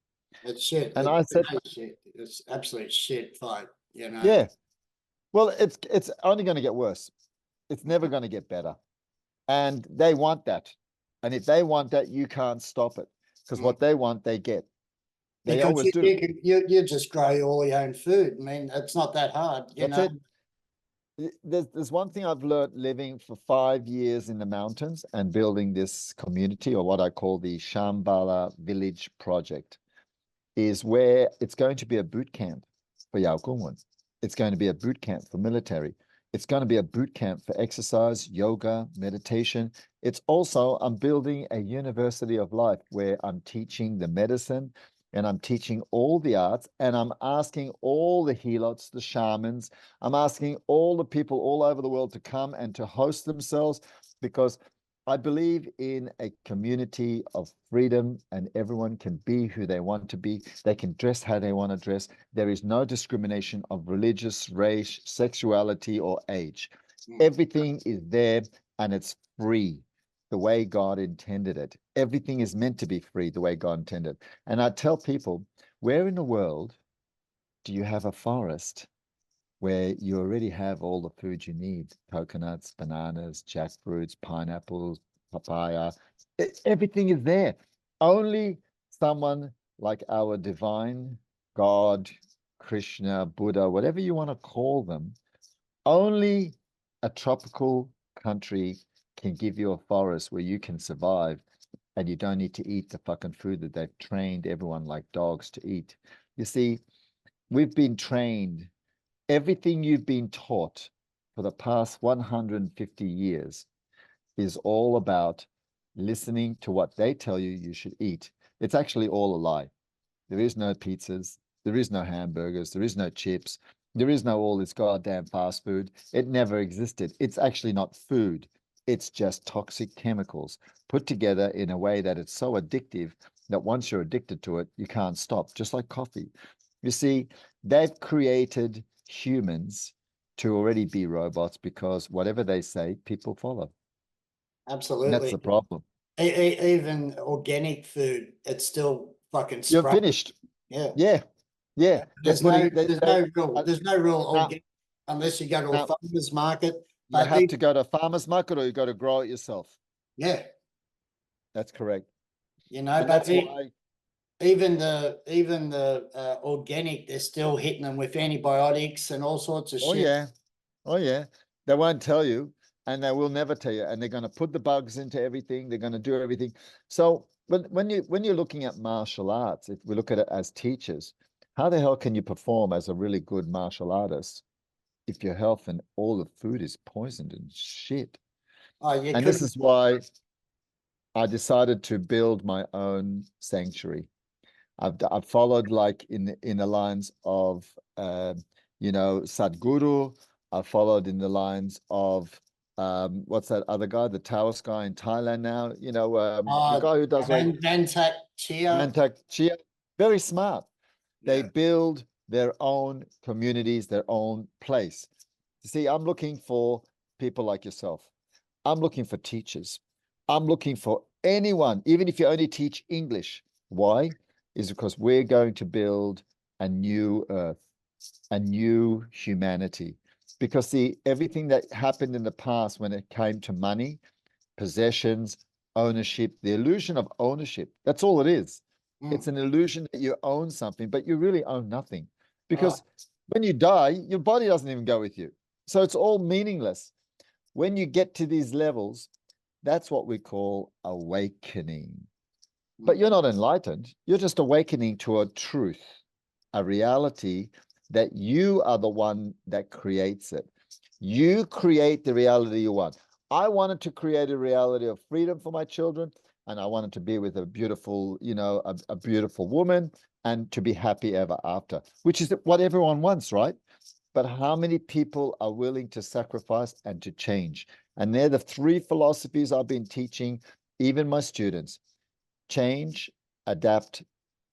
It's shit. And I said, It's shit. It's absolute shit fight, you know? yeah, well, it's only going to get worse. It's never going to get better. And they want that. And if they want that, you can't stop it because Mm. what they want, they get. They Because always do. you just grow all your own food. I mean, it's not that hard, you That's know? it. There's one thing I've learned living for 5 years in the mountains and building this community, or what I call the Shambhala Village Project, is where it's going to be a boot camp for Yao Gungwen. It's going to be a boot camp for military. It's going to be a boot camp for exercise, yoga, meditation. It's also, I'm building a university of life where I'm teaching the medicine and I'm teaching all the arts, and I'm asking all the helots, the shamans, I'm asking all the people all over the world to come and to host themselves, because I believe in a community of freedom and everyone can be who they want to be. They can dress how they want to dress. There is no discrimination of religious, race, sexuality, or age. Mm. Everything is there and it's free the way God intended it. Everything is meant to be free the way God intended. And I tell people, where in the world do you have a forest where you already have all the food you need? Coconuts, bananas, jackfruits, pineapples, papaya. Everything is there. Only someone like our divine God, Krishna, Buddha, whatever you want to call them, only a tropical country can give you a forest where you can survive and you don't need to eat the fucking food that they've trained everyone like dogs to eat. You see, we've been trained. Everything you've been taught for the past 150 years is all about listening to what they tell you you should eat. It's actually all a lie. There is no pizzas. There is no hamburgers. There is no chips. There is no all this goddamn fast food. It never existed. It's actually not food. It's just toxic chemicals put together in a way that it's so addictive that once you're addicted to it, you can't stop, just like coffee. You see, they've created humans to already be robots because whatever they say, people follow. And that's Absolutely. the problem. Even organic food, it's still fucking You're spray. finished. Yeah. Yeah. Yeah. They're There's no putting there's no real uh, there's no real now organic unless you go to a now farmer's market. you But have to go to a farmer's market or you got to grow it yourself. yeah, That's correct. you know, And but that's why, even the organic, they're still hitting them with antibiotics and all sorts of oh shit. yeah. Oh yeah. They won't tell you and they will never tell you. And they're going to put the bugs into everything. They're going to do everything. So when you're looking at martial arts, if we look at it as teachers, how the hell can you perform as a really good martial artist if your health and all the food is poisoned and shit? Oh, you And this couldn't. is why I decided to build my own sanctuary. I've followed like in the lines of you know, Sadhguru. I followed in the lines of what's that other guy, the Taoist guy in Thailand now, you know, the Uh, guy who does all Van Chia. Mantak Chia, very smart. They Yeah. build their own communities, their own place. You see, I'm looking for people like yourself. I'm looking for teachers. I'm looking for anyone, even if you only teach English. Why? Is because we're going to build a new earth, a new humanity. Because see, everything that happened in the past when it came to money, possessions, ownership, the illusion of ownership, that's all it is. It's an illusion that you own something, but you really own nothing. Oh, Because when you die, your body doesn't even go with you. So it's all meaningless. When you get to these levels, that's what we call awakening. But you're not enlightened. You're just awakening to a truth, a reality that you are the one that creates it. You create the reality you want. I wanted to create a reality of freedom for my children, and I wanted to be with a beautiful, a beautiful woman and to be happy ever after, which is what everyone wants, right? But how many people are willing to sacrifice and to change? And they're the three philosophies I've been teaching, even my students: change, adapt,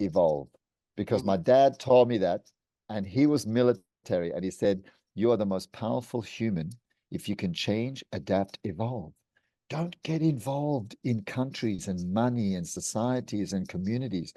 evolve. Because my dad told me that, and he was military, and he said, "You are the most powerful human if you can change, adapt, evolve. Don't get involved in countries and money and societies and communities.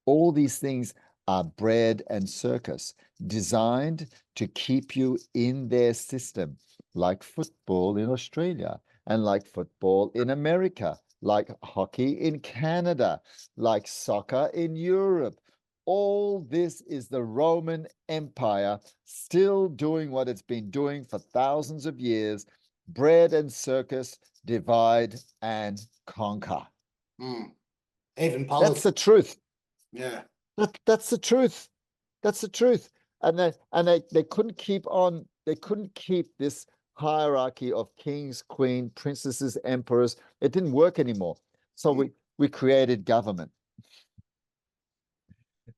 All these things are bread and circus, designed to keep you in their system, like football in Australia and like football in America, like hockey in Canada, like soccer in Europe. All this is the Roman Empire still doing what it's been doing for thousands of years: bread and circus, divide and conquer." Even That's politics. the truth. Yeah. That's the truth. That's the truth. And they couldn't keep on, they couldn't keep this hierarchy of kings, queen, princesses, emperors. It didn't work anymore. So we created government.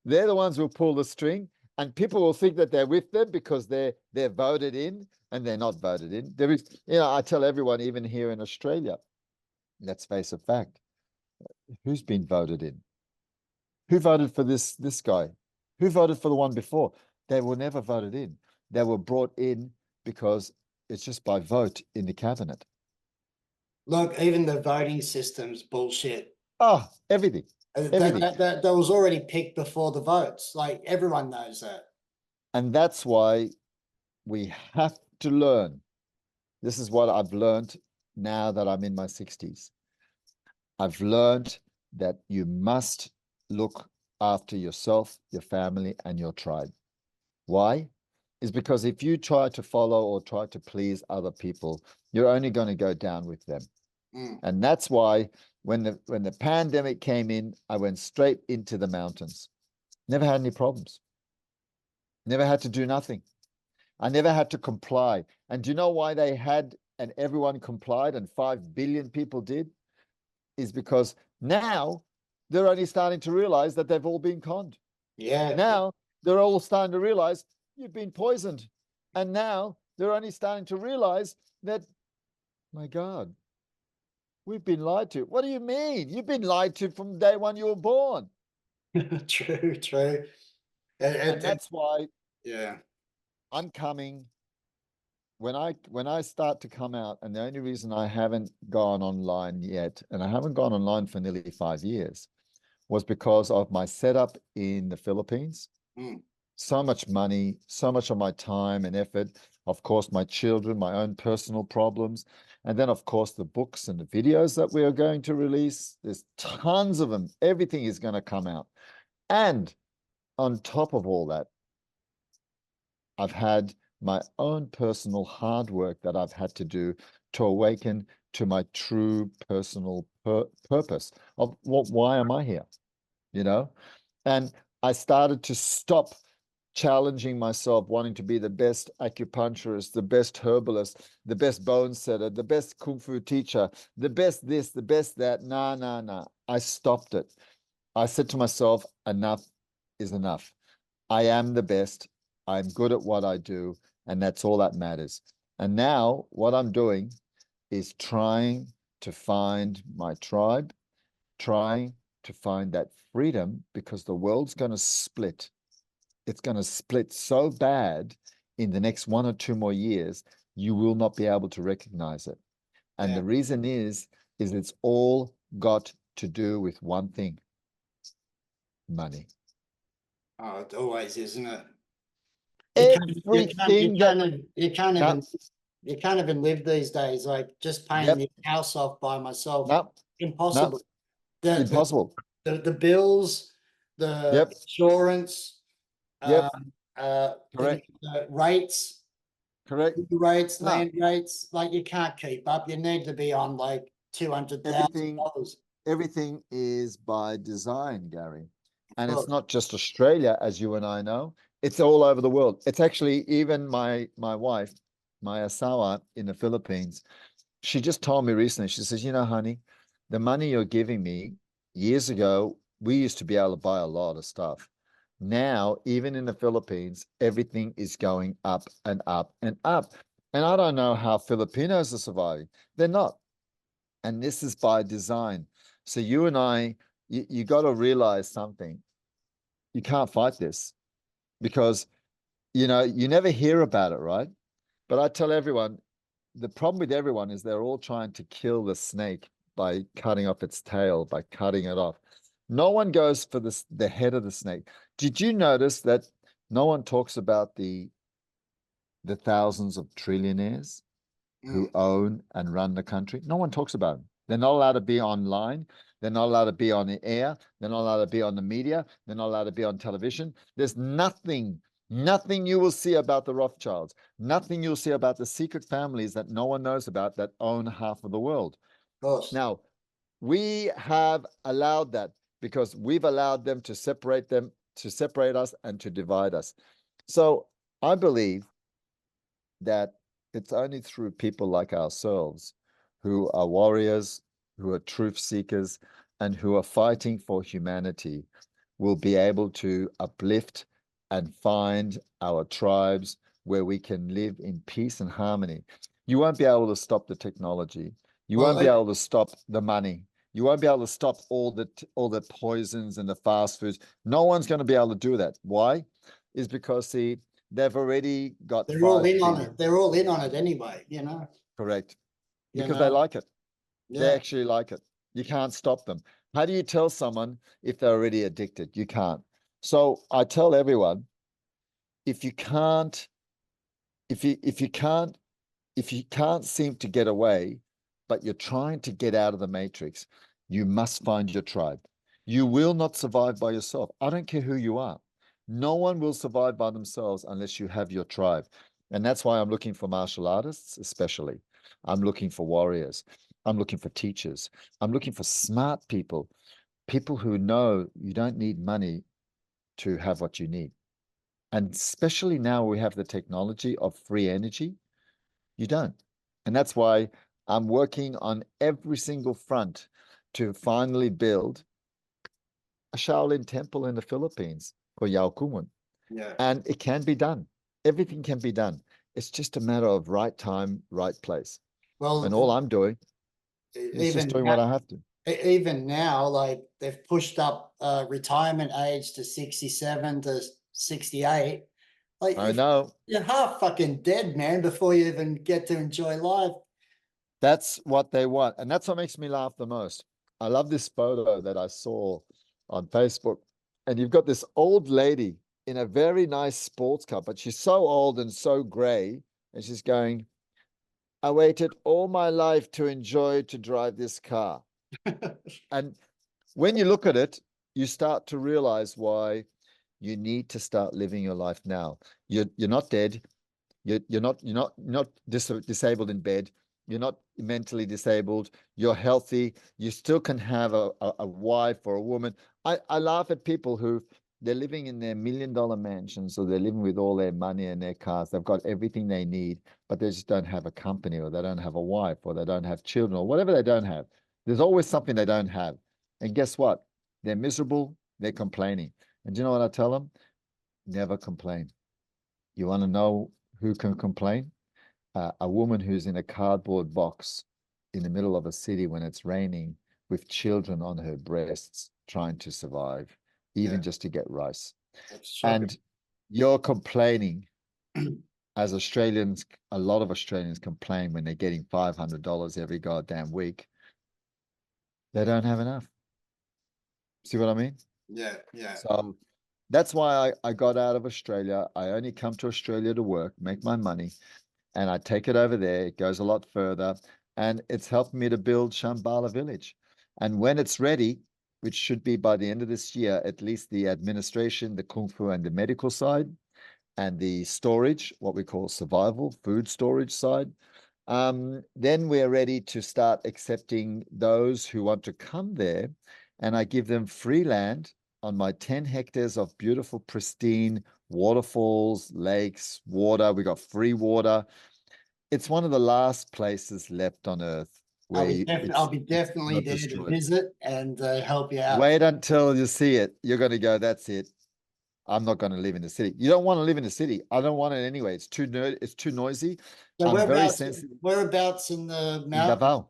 They're the ones who pull the string, and people will think that they're with them because they're voted in, and they're not voted in. There is, I tell everyone, even here in Australia, let's face a fact, who's been voted in? Who voted for this guy? Who voted for the one before? They were never voted in. They were brought in because it's just by vote in the cabinet. Look, even the voting system's bullshit. Oh, everything, everything. That was already picked before the votes. Like everyone knows that. And that's why we have to learn. This is what I've learned now that I'm in my 60s. I've learned that you must look after yourself, your family, and your tribe. Why? Is because if you try to follow or try to please other people, you're only going to go down with them. And that's why when the pandemic came in, I went straight into the mountains. Never had any problems. Never had to do nothing. I never had to comply. And do you know why they had and everyone complied and 5 billion people did? Is because now they're only starting to realize that they've all been conned. Yeah. Now they're all starting to realize you've been poisoned. And now they're only starting to realize that, my God, we've been lied to. What do you mean? You've been lied to from day one you were born. True, true. And that's why Yeah. I'm coming. When I start to come out, and the only reason I haven't gone online yet, and I haven't gone online for nearly 5 years, was because of my setup in the Philippines. So much money, so much of my time and effort, of course, my children, my own personal problems, and then, of course, the books and the videos that we are going to release. There's tons of them. Everything is going to come out. And on top of all that, I've had my own personal hard work that I've had to do to awaken to my true personal purpose of why am I here? And I started to stop challenging myself, wanting to be the best acupuncturist, the best herbalist, the best bone setter, the best kung fu teacher, the best this, the best that. Nah. I stopped it. I said to myself, enough is enough. I am the best. I'm good at what I do, and that's all that matters. And now what I'm doing is trying to find my tribe, trying to find that freedom, because the world's going to split. it's going to split so bad in the next 1 or 2 more years, you will not be able to recognize it. And Yeah. the reason is it's all got to do with one thing: money. Oh, it always, isn't it? You can't, you can't, you Everything that, can't, you can't no, even, you can't even live these days. Like just paying yep, the house off by myself, no, no, impossible. The impossible. the bills, the Yep, insurance, yep, correct, the rates, correct. food rates, No, land rates. Like you can't keep up. You need to be on like two hundred thousand everything dollars. everything is by design, Gary. Of And it's course. not just Australia, as you and I know. It's all over the world. It's actually even my wife, my asawa in the Philippines. She just told me recently, she says, honey, the money you're giving me years ago, we used to be able to buy a lot of stuff. Now, even in the Philippines, everything is going up and up and up. And I don't know how Filipinos are surviving. They're not. And this is by design. So you and I, you got to realize something. You can't fight this because, you never hear about it, right? But I tell everyone, the problem with everyone is they're all trying to kill the snake by cutting off its tail, by cutting it off. No one goes for the head of the snake. Did you notice that no one talks about the thousands of trillionaires who Mm, own and run the country? No one talks about them. They're not allowed to be online. They're not allowed to be on the air. They're not allowed to be on the media. They're not allowed to be on television. There's nothing you will see about the Rothschilds, nothing you'll see about the secret families that no one knows about that own half of the world. of course. Now, we have allowed that because we've allowed them, to separate us and to divide us. So I believe that it's only through people like ourselves who are warriors, who are truth seekers, and who are fighting for humanity will be able to uplift and find our tribes where we can live in peace and harmony. You won't be able to stop the technology. You Well, won't be able to stop the money. You won't be able to stop all the poisons and the fast foods. No one's going to be able to do that. Why? Is because they've already got they're all 5 in on it. billion. They're all in on it anyway. Correct. You Because they know. like it. They Yeah. actually like it. You can't stop them. How do you tell someone if they're already addicted? You can't. So I tell everyone, if you can't, if you can't seem to get away, but you're trying to get out of the matrix, you must find your tribe. You will not survive by yourself. I don't care who you are. No one will survive by themselves unless you have your tribe. And that's why I'm looking for martial artists, especially. I'm looking for warriors. I'm looking for teachers. I'm looking for smart people, people who know you don't need money to have what you need. And especially now we have the technology of free energy. You don't. And that's why I'm working on every single front to finally build a Shaolin temple in the Philippines for Yao Kunwen. Yeah. And it can be done. Everything can be done. It's just a matter of right time, right place. And Well, all I'm doing is just even doing what I have to. even now, like they've pushed up retirement age to 67 to 68. Like I know. you're half fucking dead, man, before you even get to enjoy life. That's what they want. And that's what makes me laugh the most. I love this photo that I saw on Facebook. And you've got this old lady in a very nice sports car, but she's so old and so gray. And she's going, I waited all my life to enjoy to drive this car. And when you look at it, you start to realize why you need to start living your life now. You're not dead. You're not disabled in bed. You're not mentally disabled. You're healthy. You still can have a wife or a woman. I laugh at people who they're living in their $1 million mansions, or they're living with all their money and their cars. They've got everything they need, but they just don't have a company, or they don't have a wife, or they don't have children, or whatever they don't have. There's always something they don't have. And guess what? They're miserable. They're complaining. And do you know what I tell them? Never complain. You want to know who can complain? A woman who's in a cardboard box in the middle of a city when it's raining with children on her breasts trying to survive, even Yeah, just to get rice. it's And shocking. You're complaining as Australians, a lot of Australians complain when they're getting $500 every goddamn week. They don't have enough. See what I mean? Yeah, yeah. So that's why I got out of Australia. I only come to Australia to work, make my money, and I take it over there. It goes a lot further, and it's helped me to build Shambhala Village. And when it's ready, which should be by the end of this year, at least the administration, the Kung Fu, and the medical side, and the storage, what we call survival, food storage side, then we're ready to start accepting those who want to come there. And I give them free land on my 10 hectares of beautiful, pristine waterfalls, lakes, water. We got free water. It's one of the last places left on earth where I'll it's be it's definitely not there to destroyed. visit and help you out. Wait until you see it. You're going to go, that's it. I'm not going to live in the city. You don't want to live in the city. I don't want it anyway. It's too noisy. So I'm very sensitive. whereabouts in the In mountain? Davao,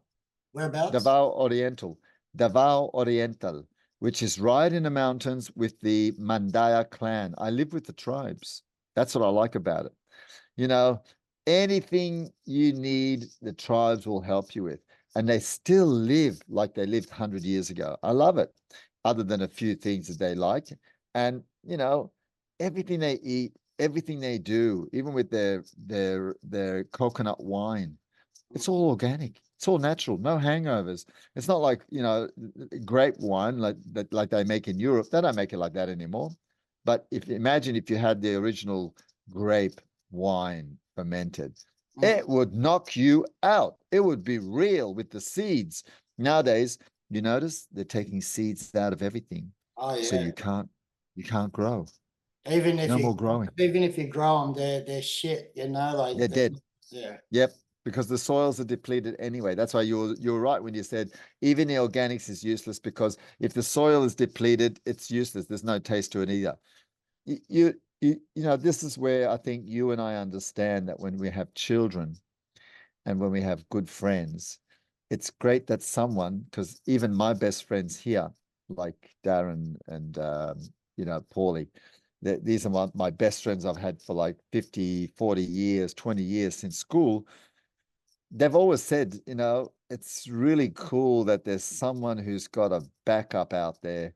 Whereabouts? Davao Oriental, Davao Oriental, which is right in the mountains with the Mandaya clan. I live with the tribes. That's what I like about it. You know, anything you need, the tribes will help you with. And they still live like they lived 100 years ago. I love it, other than a few things that they like. And, everything they eat, everything they do, even with their coconut wine, it's all organic. It's all natural, no hangovers. It's not like, grape wine like they make in Europe. They don't make it like that anymore. But imagine if you had the original grape wine fermented, Mm. it would knock you out. It would be real with the seeds. Nowadays, you notice they're taking seeds out of everything. Oh So yeah. you can't grow. Even if No you more growing. even if you grow them, they're shit. They're dead. Yeah. Yep, because the soils are depleted anyway. That's why you're right when you said even the organics is useless because if the soil is depleted, it's useless. There's no taste to it either. This is where I think you and I understand that when we have children and when we have good friends, it's great that someone, because even my best friends here, like Darren and Paulie, these are my best friends I've had for like 50, 40 years, 20 years since school. They've always said, it's really cool that there's someone who's got a backup out there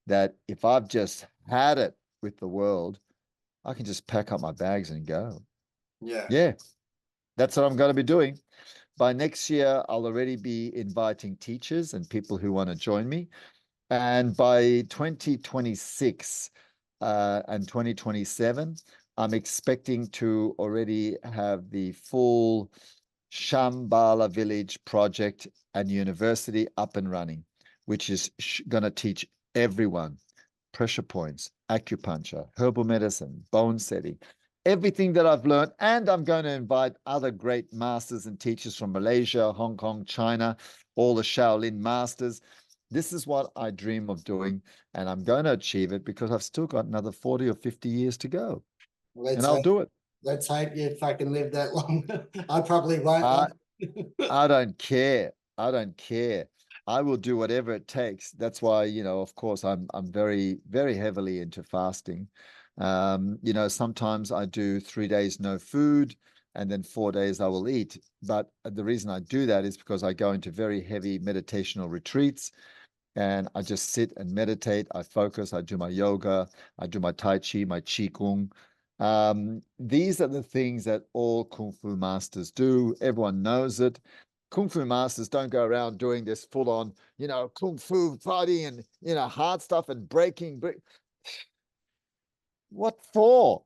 that if I've just had it with the world, I can just pack up my bags and go. Yeah. Yeah, that's what I'm going to be doing. By next year, I'll already be inviting teachers and people who want to join me. And by 2026 and 2027, I'm expecting to already have the full Shambhala Village project and university up and running, which is going to teach everyone pressure points, acupuncture, herbal medicine, bone setting, everything that I've learned. And I'm going to invite other great masters and teachers from Malaysia, Hong Kong, China, all the Shaolin masters. This is what I dream of doing, and I'm going to achieve it because I've still got another 40 or 50 years to go, and Let's I'll hope do it. let's hope you fucking live that long. I probably won't I, though. I don't care. I don't care. I will do whatever it takes. That's why, of course, I'm very, very heavily into fasting. Sometimes I do 3 days no food, and then 4 days I will eat. But the reason I do that is because I go into very heavy meditational retreats, and I just sit and meditate. I focus. I do my yoga. I do my tai chi, my qigong. These are the things that all kung fu masters do. Everyone knows it. Kung fu masters don't go around doing this full on, kung fu fighting and hard stuff and breaking. What for?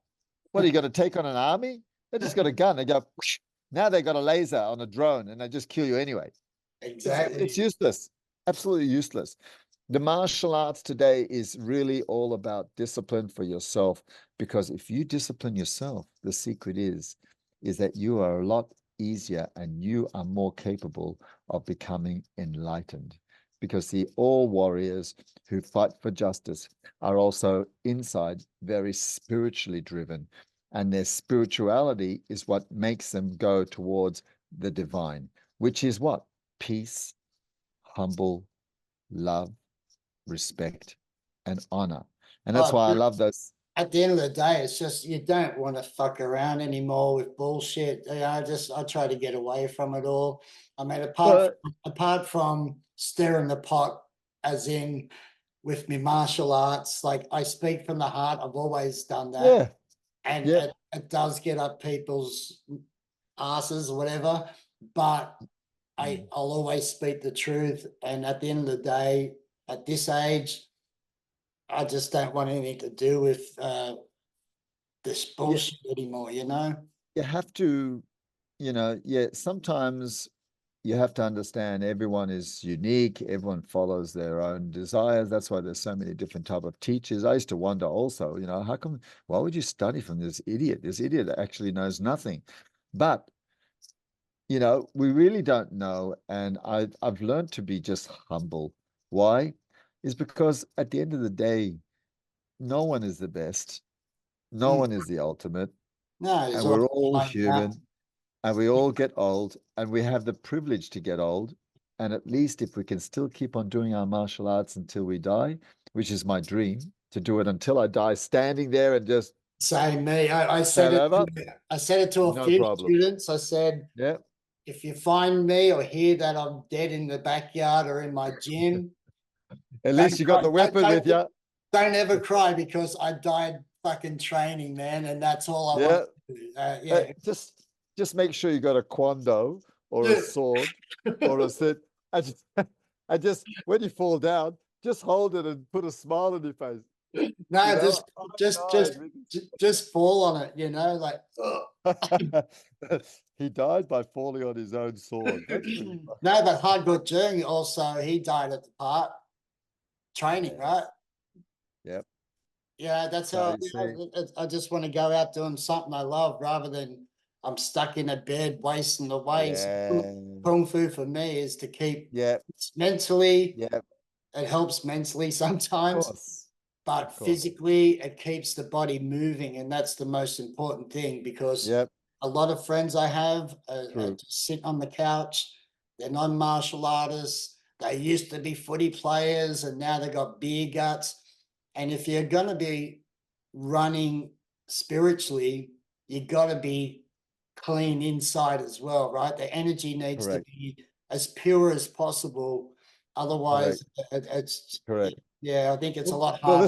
What are you going to take on an army? They just got a gun. They go. Now they got a laser on a drone and they just kill you anyway. It's Exactly. useless. Absolutely useless. The martial arts today is really all about discipline for yourself, because if you discipline yourself, the secret is that you are a lot easier and you are more capable of becoming enlightened, because the all warriors who fight for justice are also inside very spiritually driven, and their spirituality is what makes them go towards the divine, which is what? Peace, humble, love, respect, and honor. And that's Oh, why I love those. at the end of the day, it's just you don't want to fuck around anymore with bullshit. You know, I try to get away from it all. I mean, But apart from stirring the pot, as in with me martial arts, like I speak from the heart. I've always done that, yeah, and yeah, it does get up people's asses or whatever. But mm, I'll always speak the truth. And at the end of the day, at this age, I just don't want anything to do with this yeah. bullshit anymore, you know? You have to, yeah, sometimes you have to understand everyone is unique, everyone follows their own desires. That's why there's so many different type of teachers. I used to wonder also, how come, why would you study from this idiot? This idiot that actually knows nothing. But we really don't know. And I've learned to be just humble. Why? Is because at the end of the day, no one is the best. No Mm. one is the ultimate. No, there's And always we're all like that. human and we all get old and we have the privilege to get old. And at least if we can still keep on doing our martial arts until we die, which is my dream, to do it until I die, standing there and just Same me. turn over, I said it to a no few problem. students. I said, Yeah. if you find me or hear that I'm dead in the backyard or in my gym, At least don't you got cry, the weapon with you. don't ever cry because I died fucking training, man, and that's all I want Yeah. to do. Yeah. Just make sure you got a kwando or a sword or a sit. And just, and just when you fall down, just hold it and put a smile on your face. No, I just died just with just fall on it, like he died by falling on his own sword. That's pretty no, funny. but Hardcore Jung also he died at the part training, right? Yes. Yep. Yeah, that's So how you see, I just want to go out doing something I love rather than I'm stuck in a bed wasting away. So yeah, Kung Fu for me is to keep yeah, mentally, yeah, of it helps mentally sometimes, course, but of course. physically it keeps the body moving. And that's the most important thing because Yep, a lot of friends I have true. just sit on the couch. They're non-martial artists. They used to be footy players and now they got beer guts. And if you're going to be running spiritually, you got to be clean inside as well, right? The energy needs to Correct, be as pure as possible. Otherwise, correct, it's, correct. yeah, I think it's a Well, lot well, harder.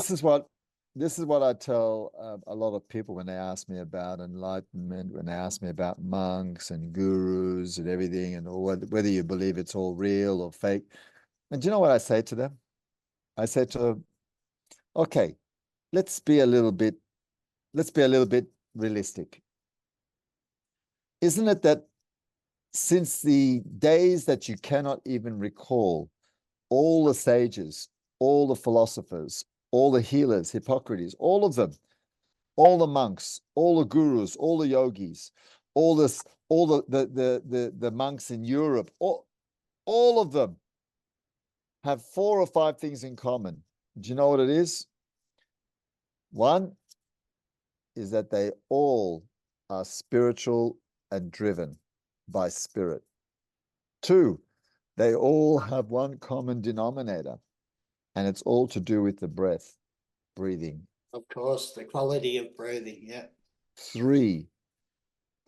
this is what I tell a lot of people when they ask me about enlightenment, when they ask me about monks and gurus and everything, and whether you believe it's all real or fake. And do you know what I say to them? I say to them, okay, let's be a little bit, let's be a little bit realistic. Isn't it that since the days that you cannot even recall, all the sages, all the philosophers, all the healers, Hippocrates, all of them, all the monks, all the gurus, all the yogis, all this, all the monks in Europe, all of them have 4 or 5 things in common. Do you know what it is? One is that they all are spiritual and driven by spirit. 2, they all have one common denominator, and it's all to do with the breath, breathing. Of course, the quality of breathing. Yeah. 3,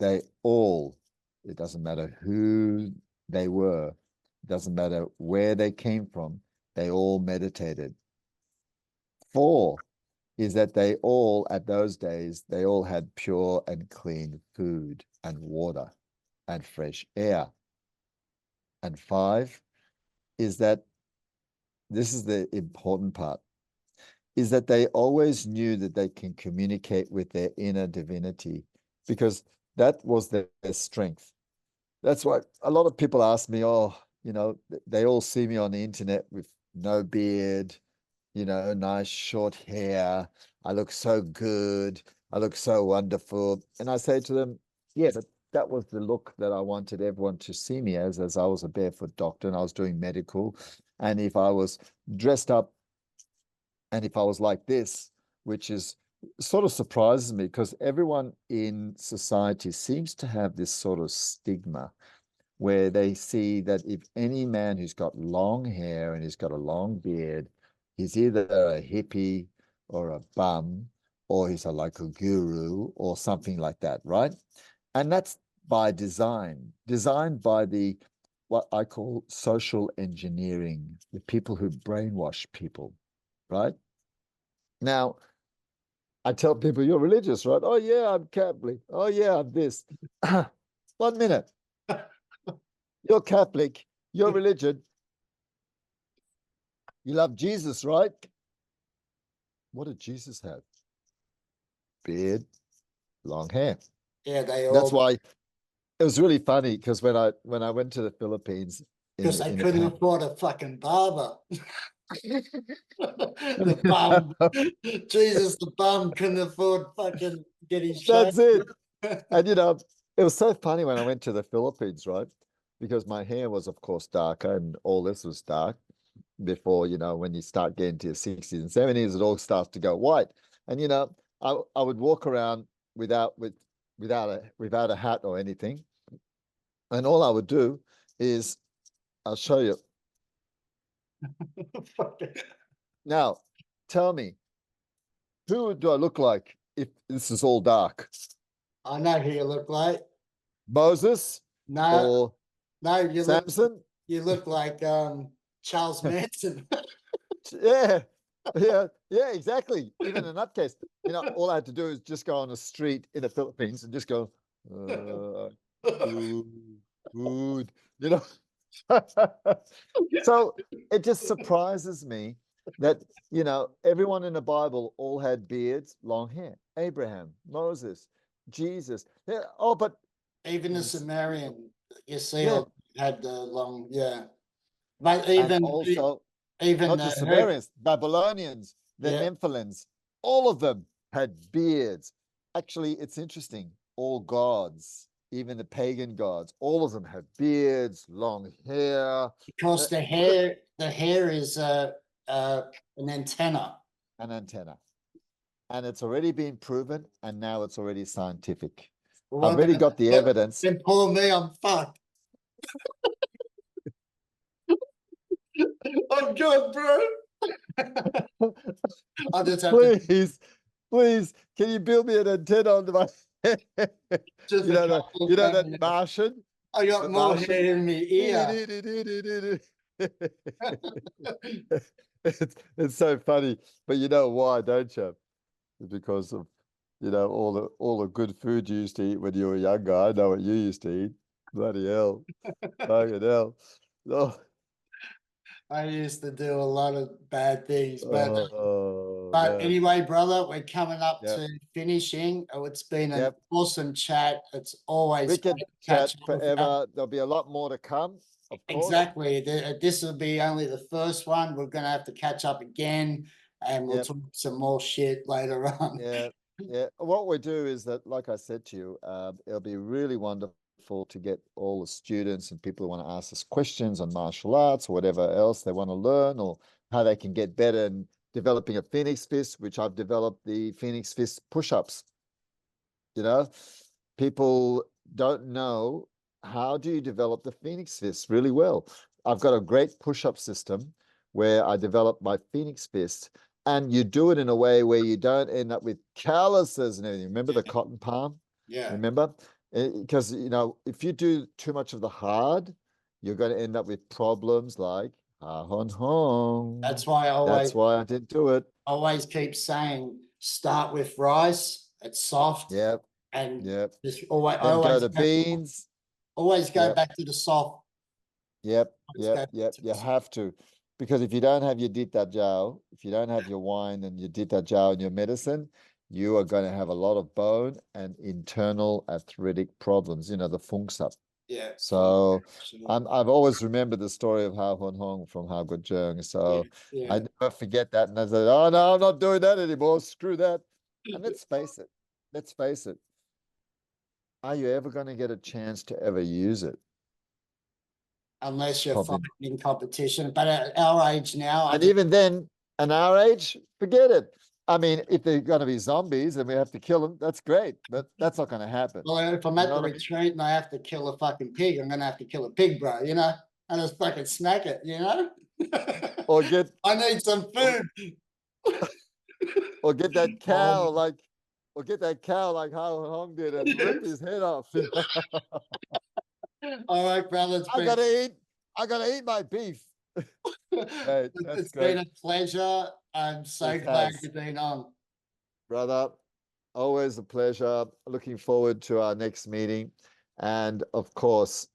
they all, it doesn't matter who they were, it doesn't matter where they came from, they all meditated. 4 is that they all, at those days, they all had pure and clean food and water and fresh air. And 5 is that this is the important part, is that they always knew that they can communicate with their inner divinity because that was their strength. That's why a lot of people ask me, oh, they all see me on the internet with no beard, nice short hair. I look so good. I look so wonderful. And I say to them, yeah, but that was the look that I wanted everyone to see me as I was a barefoot doctor and I was doing medical. And if I was dressed up and if I was like this, which is sort of surprises me because everyone in society seems to have this sort of stigma where they see that if any man who's got long hair and he's got a long beard, he's either a hippie or a bum or he's like a guru or something like that, right? And that's by design, designed by the what I call social engineering, the people who brainwash people, right? Now, I tell people, you're religious, right? Oh, yeah, I'm Catholic. Oh, yeah, I'm this. 1 minute. You're Catholic. Your religion. You love Jesus, right? What did Jesus have? Beard, long hair. Yeah, they That's all, why it was really funny because when I went to the Philippines because they in the couldn't afford a fucking barber. The bum, Jesus, the bum couldn't afford fucking getting shaved. That's it. And it was so funny when I went to the Philippines, right? Because my hair was, of course, darker and all this was dark before, when you start getting to your 60s and 70s, it all starts to go white. And I would walk around without a hat or anything. And all I would do is I'll show you. Now, tell me, who do I look like if this is all dark? I know who you look like. Moses No, or no, Samson? you look like Charles Manson. Yeah, yeah, exactly. Even in that case, all I had to do is just go on a street in the Philippines and just go, food, food, you know. So it just surprises me that, everyone in the Bible all had beards, long hair. Abraham, Moses, Jesus. Yeah, oh, but Even the this, Sumerian, you see, yeah, all had the long, yeah. But and even also even not the her, Sumerians, Babylonians, the yeah, Nephilims, all of them had beards. Actually, it's interesting. All gods, even the pagan gods, all of them have beards, long hair. because Look at the hair is an antenna. an antenna. And it's already been proven, and now it's already scientific. I've Well, already got the evidence. then poor me, I'm fucked. I'm good, bro. I just have to Please, please, can you build me an antenna onto my head? just a couple You of know that Martian? I got The more Martian? hair in my ear. It's so funny, but you know why, don't you? It's because of all the good food you used to eat when you were younger. I know what you used to eat. Bloody hell, fucking hell. Oh, I used to do a lot of bad things, oh but man. anyway, brother, we're coming up Yep, to finishing. Oh, it's been an yep. awesome chat. It's always We great could to catch chat up with you. forever. There'll be a lot more to come, of course. Exactly. This will be only the first one. We're gonna have to catch up again, and we'll Yep. talk some more shit later on. Yeah, yeah. What we do is that, like I said to you, it'll be really wonderful to get all the students and people who want to ask us questions on martial arts or whatever else they want to learn, or how they can get better in developing a Phoenix Fist, which I've developed the Phoenix Fist push-ups. You know, people don't know how do you develop the Phoenix Fist really well. I've got a great push-up system where I develop my Phoenix Fist, and you do it in a way where you don't end up with calluses and everything. Remember the cotton palm? Yeah, Remember? Because if you do too much of the hard, you're going to end up with problems like ha hon that's hong. why That's why I didn't do it. always keep saying start with rice. It's soft, Yep, and yep. just always I Then go to beans. always go Yep. back to the soft. Yep, Always go yep, back yep. to You the soft. have to, because if you don't have your dita jiao, if you don't have your wine and your dita jiao and your medicine, you are going to have a lot of bone and internal arthritic problems. The funks up. Yeah, So absolutely. I've always remembered the story of Hao Hun Hong from Hao Gut Jung. Yeah, So I yeah. never forget that. And I said, oh no, I'm not doing that anymore. Screw that. And let's face it. Let's face it. Are you ever going to get a chance to ever use it? Unless you're Probably. fighting in competition. But at our age now, I And think, even then, an our age, forget it. I mean, if they're going to be zombies and we have to kill them, that's great, but that's not going to happen. well, if I'm You at know the what I mean? retreat and I have to kill a fucking pig, I'm gonna have to kill a pig, bro, and just fucking smack it, Or get, I need some or, food. or get that Oh, cow like, or get that cow like Hao Hong did and rip his head off. all right, brother. I gotta eat. I gotta eat my beef. Hey, that's It's been great. a pleasure. I'm so It glad has, you've been on. brother. Always a pleasure. Looking forward to our next meeting. And of course,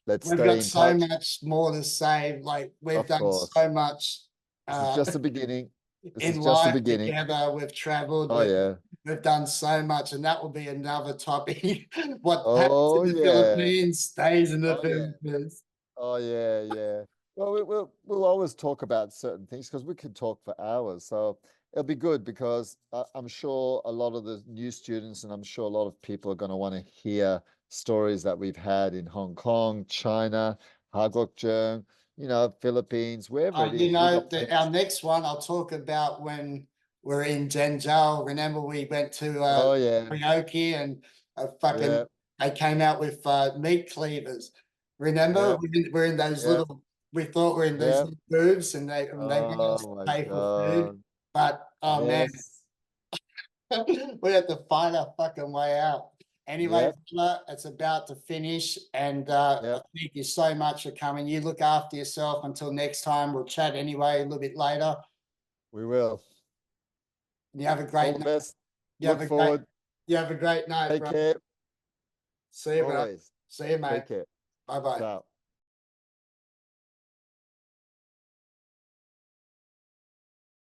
let's We've stay got in so touch. much more to say. Like we've Of done course. so much This is uh, just the beginning. This is in just the life beginning. together. We've traveled. Oh yeah. We've done so much, and that will be another topic. What happens Oh in the yeah. Philippines stays in the Oh yeah. Philippines. Oh yeah, yeah. Well, we'll always talk about certain things because we could talk for hours. So it'll be good because I'm sure a lot of the new students and I'm sure a lot of people are going to want to hear stories that we've had in Hong Kong, China, Hagokjung, Philippines, wherever it is. We got plenty. Our next one, I'll talk about when we're in Zhengzhou. Remember, we went to Oh yeah, karaoke and yeah, they came out with meat cleavers. Remember, yeah, we're in those yeah, little, we thought we're in these yeah. little booths and they wanted us Oh to my pay for food. God. But oh man, Yes. we had to find our fucking way out. Anyway, Yep. fella, it's about to finish, and Yep. thank you so much for coming. You look after yourself. Until next time, we'll chat anyway a little bit later. We will. You have a All great the night. best. You have Look a great. forward. You have a great night, Take bro. care. See you, bro. Always. See you, mate. Take care. Bye bye. Ciao.